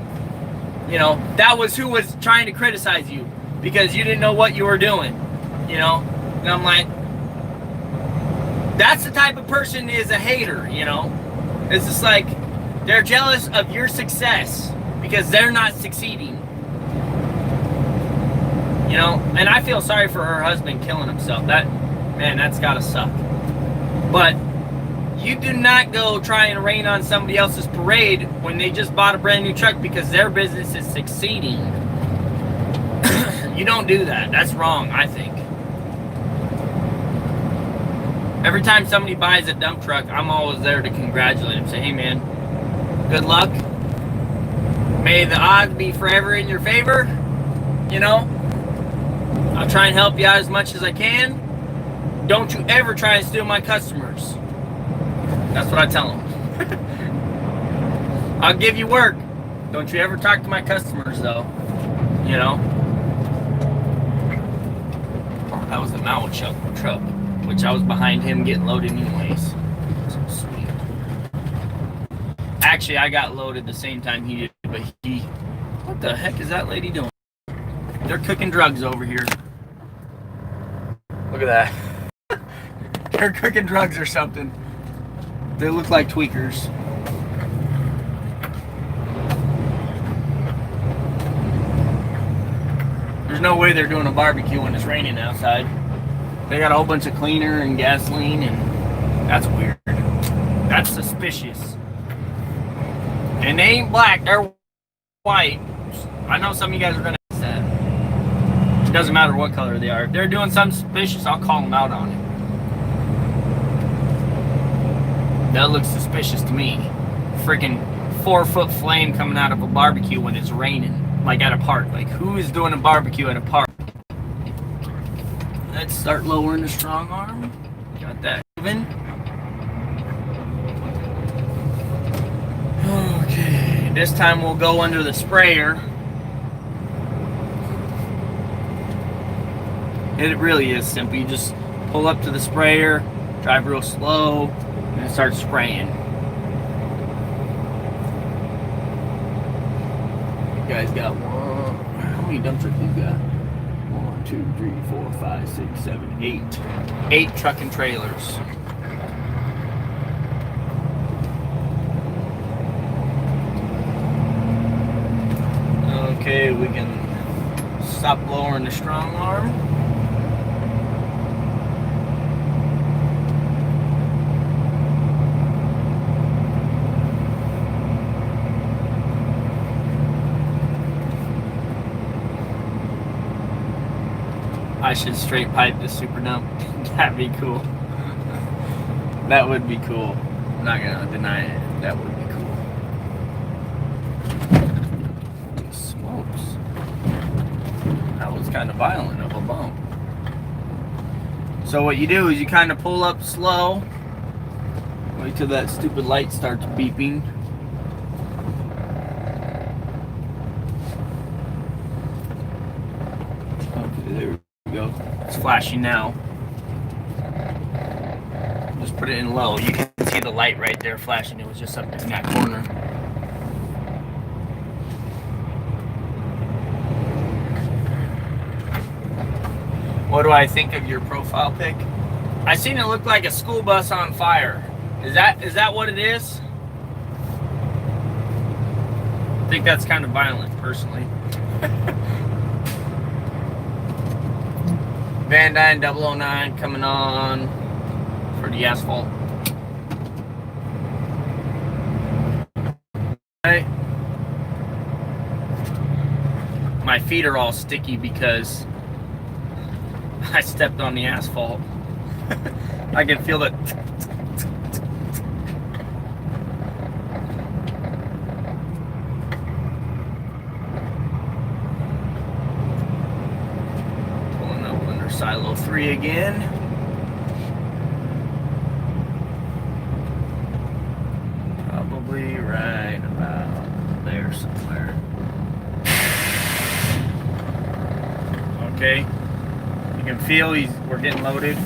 You know, that was who was trying to criticize you because you didn't know what you were doing, you know? And I'm like, that's the type of person is a hater, you know? It's just like, they're jealous of your success because they're not succeeding. You know, and I feel sorry for her husband killing himself. Man, that's gotta suck. But you do not go try and rain on somebody else's parade when they just bought a brand new truck because their business is succeeding. You don't do that. That's wrong, I think. Every time somebody buys a dump truck, I'm always there to congratulate them. Say, hey man, good luck. May the odds be forever in your favor. You know, I'll try and help you out as much as I can. Don't you ever try and steal my customers. That's what I tell them. I'll give you work. Don't you ever talk to my customers, though. You know? That was the Mao truck, which I was behind him getting loaded anyways. So sweet. Actually, I got loaded the same time he did, but he... What the heck is that lady doing? They're cooking drugs over here. Look at that. They're cooking drugs or something. They look like tweakers. There's no way they're doing a barbecue when it's raining outside. They got a whole bunch of cleaner and gasoline, and that's weird. That's suspicious. And they ain't black, they're white. I know some of you guys are gonna say that. It doesn't matter what color they are. If they're doing something suspicious, I'll call them out on it. That looks suspicious to me. Freaking 4-foot flame coming out of a barbecue when it's raining. Like at a park. Like, who is doing a barbecue at a park? Let's start lowering the strong arm. Got that moving. Okay, this time we'll go under the sprayer. It really is simple. You just pull up to the sprayer, drive real slow, and start spraying. You guys got one. How many dump trucks you got? 1, 2, 3, 4, 5, 6, 7, 8. 8 truck and trailers. Okay, we can stop lowering the strong arm. I should straight pipe the Superdome. That'd be cool. That would be cool. I'm not gonna deny it. That would be cool. Holy smokes. That was kind of violent of a bump. So what you do is you kind of pull up slow. Wait till that stupid light starts beeping. Okay, there we go. It's flashing now. Just put it in low. You can see the light right there flashing. It was just up in that corner. What do I think of your profile pic? I seen it look like a school bus on fire. Is that what it is? I think that's kind of violent, personally. VANDUYN 009 coming on for the asphalt. Okay. My feet are all sticky because I stepped on the asphalt. I can feel it. Pulling up under silo 3 again. Probably right about there somewhere. Okay. You can feel we're getting loaded.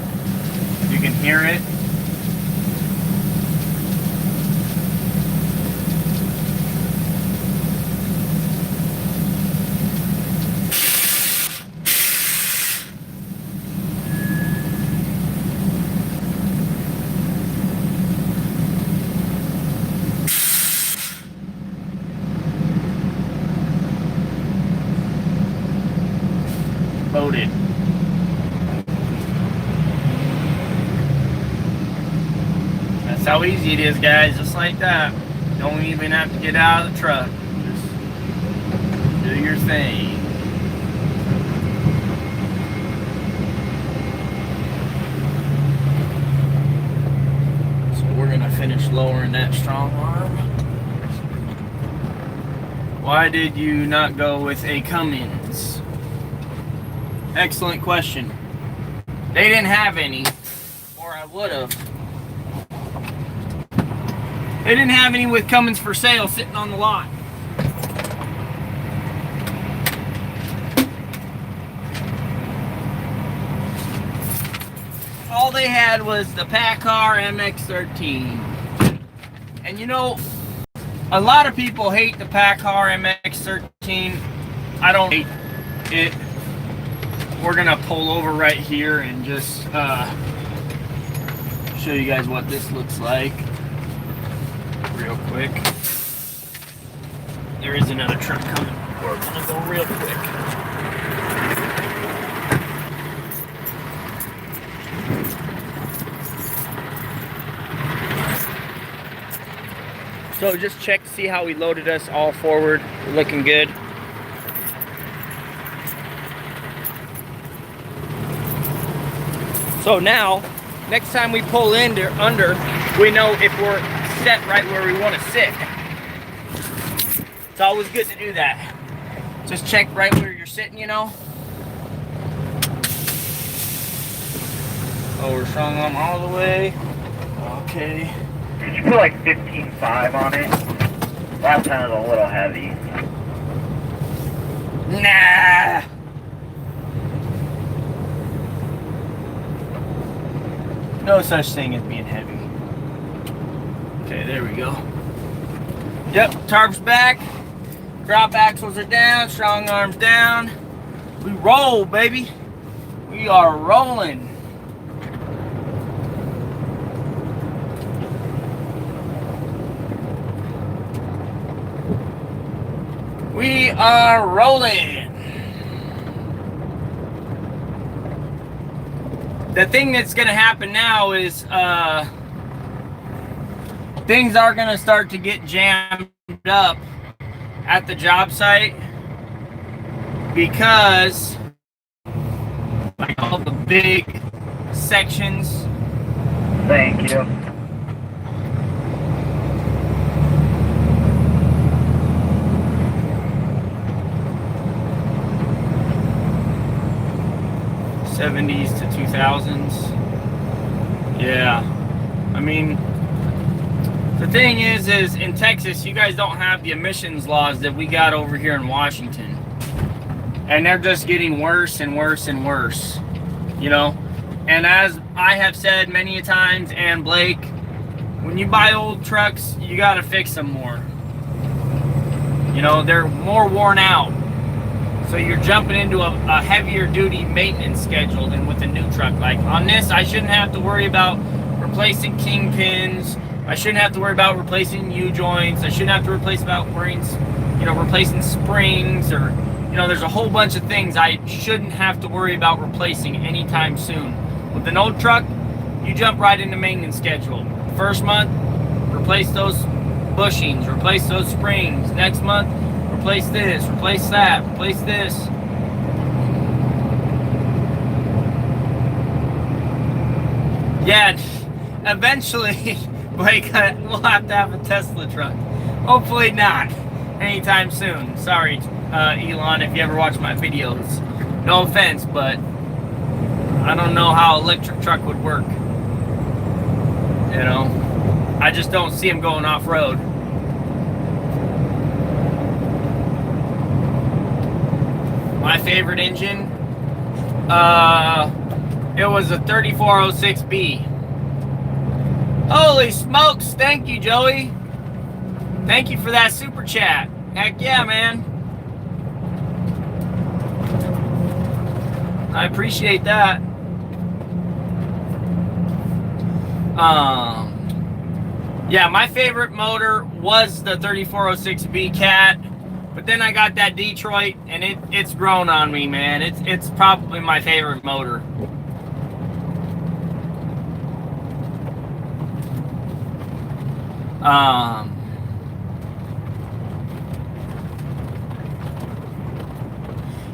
You can hear it. Loaded. That's how easy it is, guys, just like that. Don't even have to get out of the truck. Just do your thing. So we're gonna finish lowering that strong arm. Why did you not go with a Cummins? Excellent question. They didn't have any, or I would have. They didn't have any with Cummins for sale sitting on the lot. All they had was the PACCAR MX-13. And you know, a lot of people hate the PACCAR MX-13. I don't hate it. We're gonna pull over right here and just show you guys what this looks like real quick. There is another truck coming. We're gonna go real quick. So just check to see how he loaded us all forward. We're looking good. So now, next time we pull in under, we know if we're set right where we want to sit. It's always good to do that. Just check right where you're sitting, you know. Oh, we're strong arm all the way. Okay. Did you put like 15.5 on it? Last time was a little heavy. Nah. No such thing as being heavy. Okay, there we go. Yep, tarps back. Drop axles are down. Strong arms down. We roll, baby. We are rolling. We are rolling. The thing that's going to happen now is things are going to start to get jammed up at the job site because like all the big sections. Thank you. '70s to 2000s. Yeah, I mean, the thing is in Texas, you guys don't have the emissions laws that we got over here in Washington, and they're just getting worse and worse and worse, you know. And as I have said many a times, and Blake, when you buy old trucks, you got to fix them more. You know, they're more worn out. So you're jumping into a heavier duty maintenance schedule than with a new truck. Like on this, I shouldn't have to worry about replacing kingpins. I shouldn't have to worry about replacing U-joints. I shouldn't have to replacing springs, or, you know, there's a whole bunch of things I shouldn't have to worry about replacing anytime soon. With an old truck, you jump right into maintenance schedule. First month, replace those bushings, replace those springs. Next month, replace this, replace that, replace this. Yeah, eventually, Blake, we'll have to have a Tesla truck. Hopefully not anytime soon. Sorry, Elon, if you ever watch my videos. No offense, but I don't know how electric truck would work. You know, I just don't see him going off-road. My favorite engine, it was a 3406B. Holy smokes, thank you, Joey. Thank you for that super chat. Heck yeah, man. I appreciate that. Yeah, my favorite motor was the 3406B Cat. But then I got that Detroit, and it's grown on me, man. It's probably my favorite motor.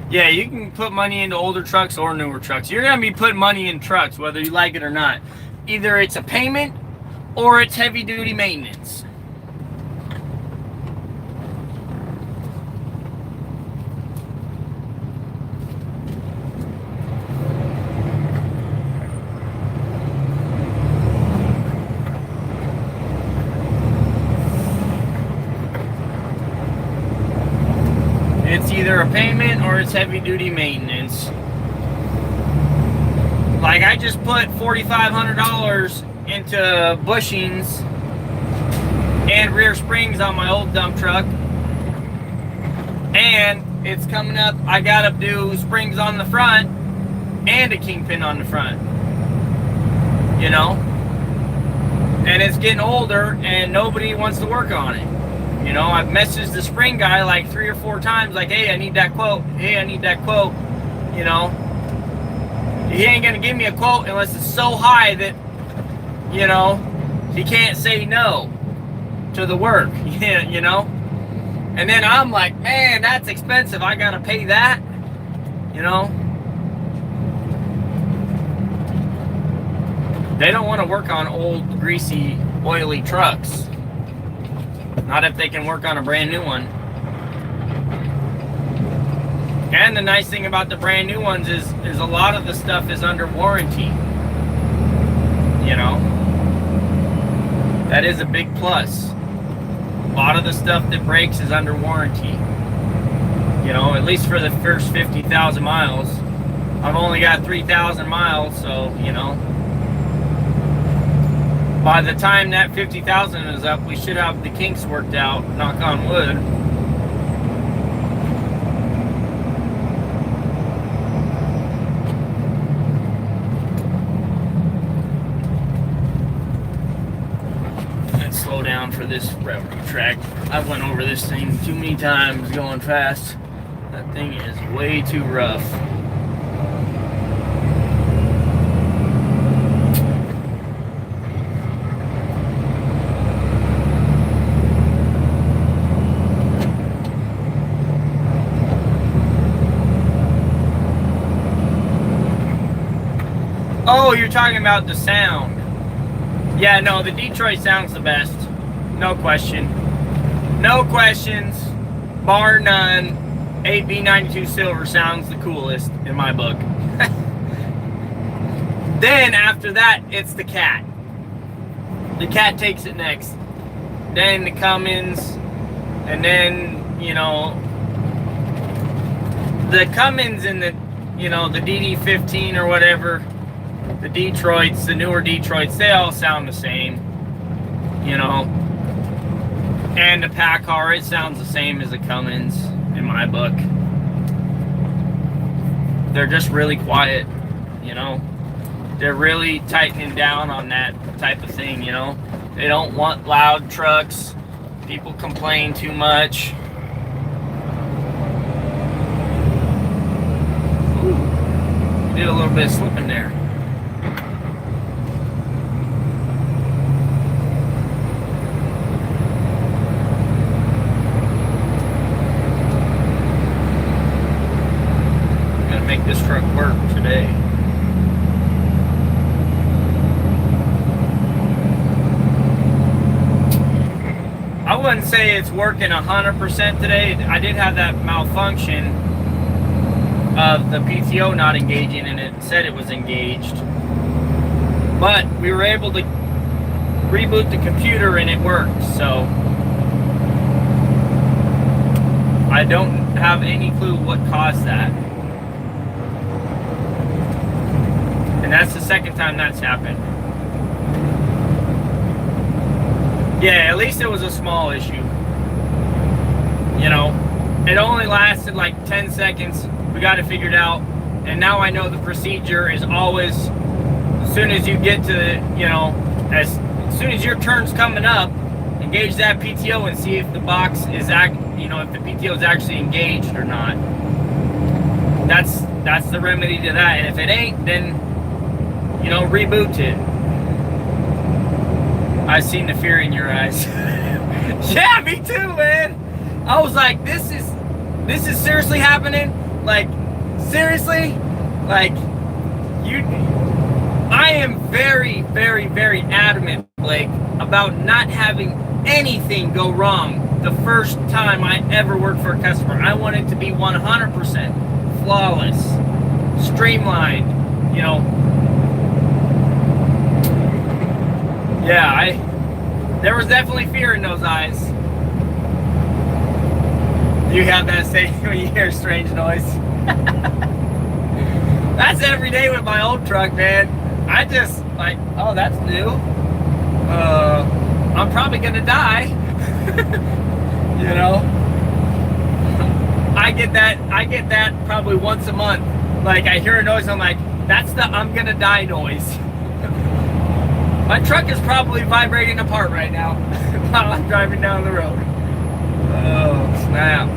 Yeah, you can put money into older trucks or newer trucks. You're gonna be putting money in trucks, whether you like it or not. Either it's a payment or it's heavy-duty maintenance. It's either a payment or it's heavy duty maintenance. Like, I just put $4,500 into bushings and rear springs on my old dump truck, and it's coming up. I gotta do springs on the front and a kingpin on the front, you know, and it's getting older and nobody wants to work on it. You know, I've messaged the spring guy like 3 or 4 times, like, hey, I need that quote. Hey, I need that quote. You know, he ain't gonna give me a quote unless it's so high that, you know, he can't say no to the work. You know. And then I'm like, man, that's expensive. I gotta pay that. You know. They don't want to work on old, greasy, oily trucks. Not if they can work on a brand new one. And the nice thing about the brand new ones is a lot of the stuff is under warranty. You know? That is a big plus. A lot of the stuff that breaks is under warranty. You know, at least for the first 50,000 miles. I've only got 3,000 miles, so, you know. By the time that 50,000 is up, we should have the kinks worked out, knock on wood. Let's slow down for this railroad track. I've went over this thing too many times going fast. That thing is way too rough. Oh, you're talking about the sound. Yeah, no, the Detroit sounds the best. No question. No questions, bar none. AB92 Silver sounds the coolest in my book. Then after that, it's the Cat. The Cat takes it next. Then the Cummins, and then, you know, the Cummins and the, you know, the DD15 or whatever. The Detroits, the newer Detroits, they all sound the same, you know. And the Packard, it sounds the same as the Cummins in my book. They're just really quiet, you know. They're really tightening down on that type of thing, you know. They don't want loud trucks. People complain too much. Ooh, did a little bit of slipping there. Make this truck work today. I wouldn't say it's working 100% today. I did have that malfunction of the PTO not engaging, and it said it was engaged. But we were able to reboot the computer and it worked, so I don't have any clue what caused that. And that's the second time that's happened. Yeah, at least it was a small issue. You know, it only lasted like 10 seconds. We got it figured out. And now I know the procedure is always, as soon as you get to the, you know, as soon as your turn's coming up, engage that PTO and see if the box is, you know, if the PTO is actually engaged or not. That's the remedy to that. And if it ain't, then, you know, reboot it. I seen the fear in your eyes. Yeah, me too, man. I was like, this is seriously happening? Like, seriously? Like, I am very, very, very adamant, Blake, about not having anything go wrong the first time I ever worked for a customer. I want it to be 100% flawless, streamlined, you know. Yeah, there was definitely fear in those eyes. You have that same when you hear a strange noise. That's every day with my old truck, man. I just like, oh, that's new. I'm probably gonna die. You know, I get that probably once a month. Like I hear a noise, I'm like, that's the I'm gonna die noise. My truck is probably vibrating apart right now while I'm driving down the road. Oh, snap.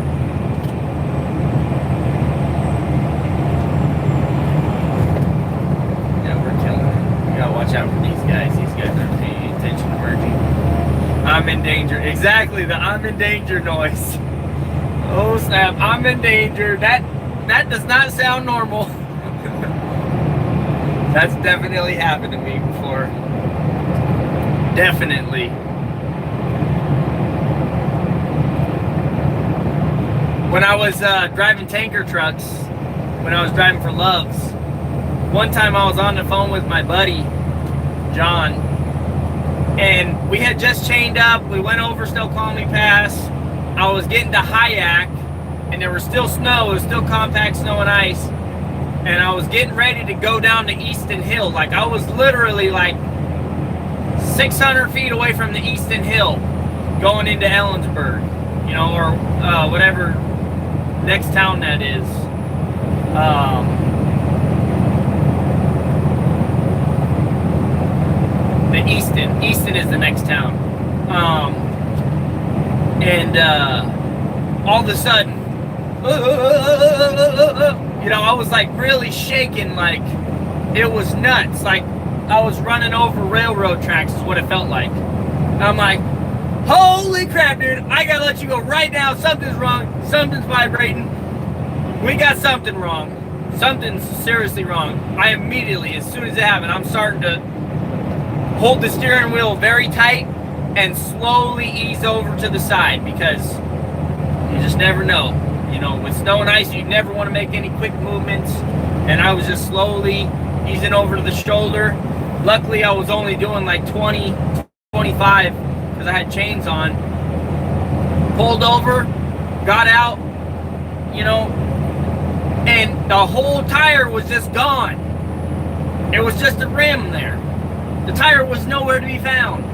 Yeah, we're killing it. You gotta watch out for these guys. These guys are paying attention to merging. I'm in danger. Exactly, the I'm in danger noise. Oh, snap. I'm in danger. That does not sound normal. That's definitely happened to me before. Definitely. When I was driving tanker trucks, when I was driving for Loves, one time I was on the phone with my buddy, John, and we had just chained up. We went over Snoqualmie Pass. I was getting to Hyack, and there was still snow. It was still compact snow and ice. And I was getting ready to go down to Easton Hill. Like I was literally like 600 feet away from the Easton Hill going into Ellensburg, you know, or whatever next town that is. The Easton is the next town. And all of a sudden, you know, I was like really shaking, like it was nuts. Like I was running over railroad tracks is what it felt like. I'm like, holy crap, dude, I gotta let you go right now. Something's wrong. Something's vibrating. We got something wrong. Something's seriously wrong. I immediately, as soon as it happened, I'm starting to hold the steering wheel very tight and slowly ease over to the side, because you just never know. You know, with snow and ice, you never want to make any quick movements. And I was just slowly easing over to the shoulder. Luckily, I was only doing like 20, 25 because I had chains on. Pulled over, got out, you know, and the whole tire was just gone. It was just a rim there. The tire was nowhere to be found.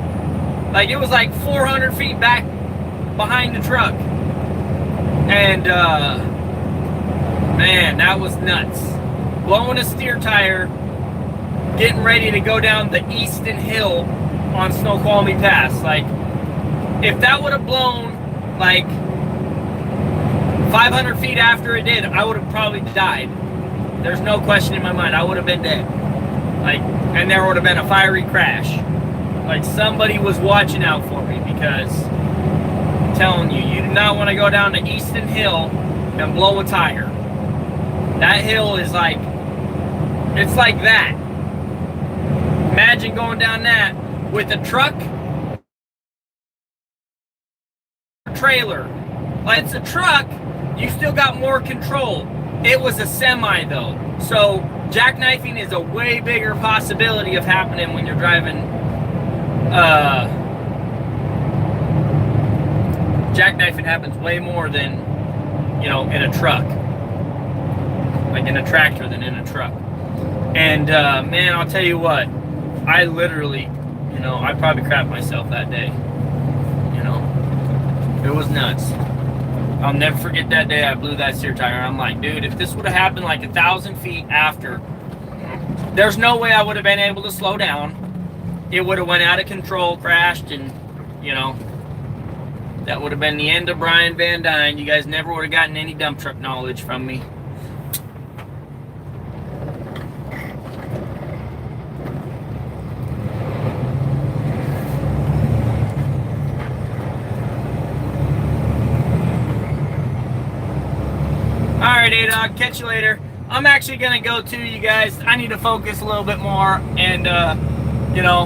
Like it was like 400 feet back behind the truck. And man, that was nuts. Blowing a steer tire, getting ready to go down the Easton Hill on Snoqualmie Pass. Like, if that would have blown like 500 feet after it did, I would have probably died. There's no question in my mind. I would have been dead. Like, and there would have been a fiery crash. Like, somebody was watching out for me, because I'm telling you, you do not want to go down to Easton Hill and blow a tire. That hill is like, it's like that. Imagine going down that with a truck, trailer. Like, it's a truck, you still got more control. It was a semi though, so jackknifing is a way bigger possibility of happening when you're driving. Jackknifing happens way more than, you know, in a truck, like in a tractor, than in a truck. And man, I'll tell you what, I literally, you know, I probably crapped myself that day. You know, it was nuts. I'll never forget that day I blew that steer tire. I'm like, dude, if this would have happened like 1,000 feet after, there's no way I would have been able to slow down. It would have went out of control, crashed, and, you know, that would have been the end of Brian VANDUYN. You guys never would have gotten any dump truck knowledge from me. Alright, A-Dog, catch you later. I'm actually going to go too, you guys. I need to focus a little bit more, and, you know,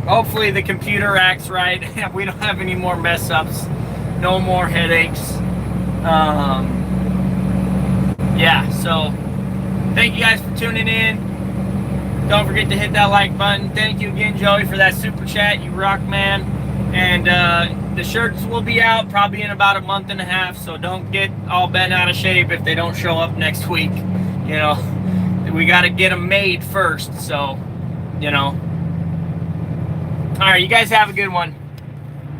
hopefully the computer acts right. We don't have any more mess ups. No more headaches. Yeah, so thank you guys for tuning in. Don't forget to hit that like button. Thank you again, Joey, for that super chat. You rock, man. And the shirts will be out probably in about a month and a half, so don't get all bent out of shape if they don't show up next week. You know, we got to get them made first, so, you know. All right, you guys have a good one.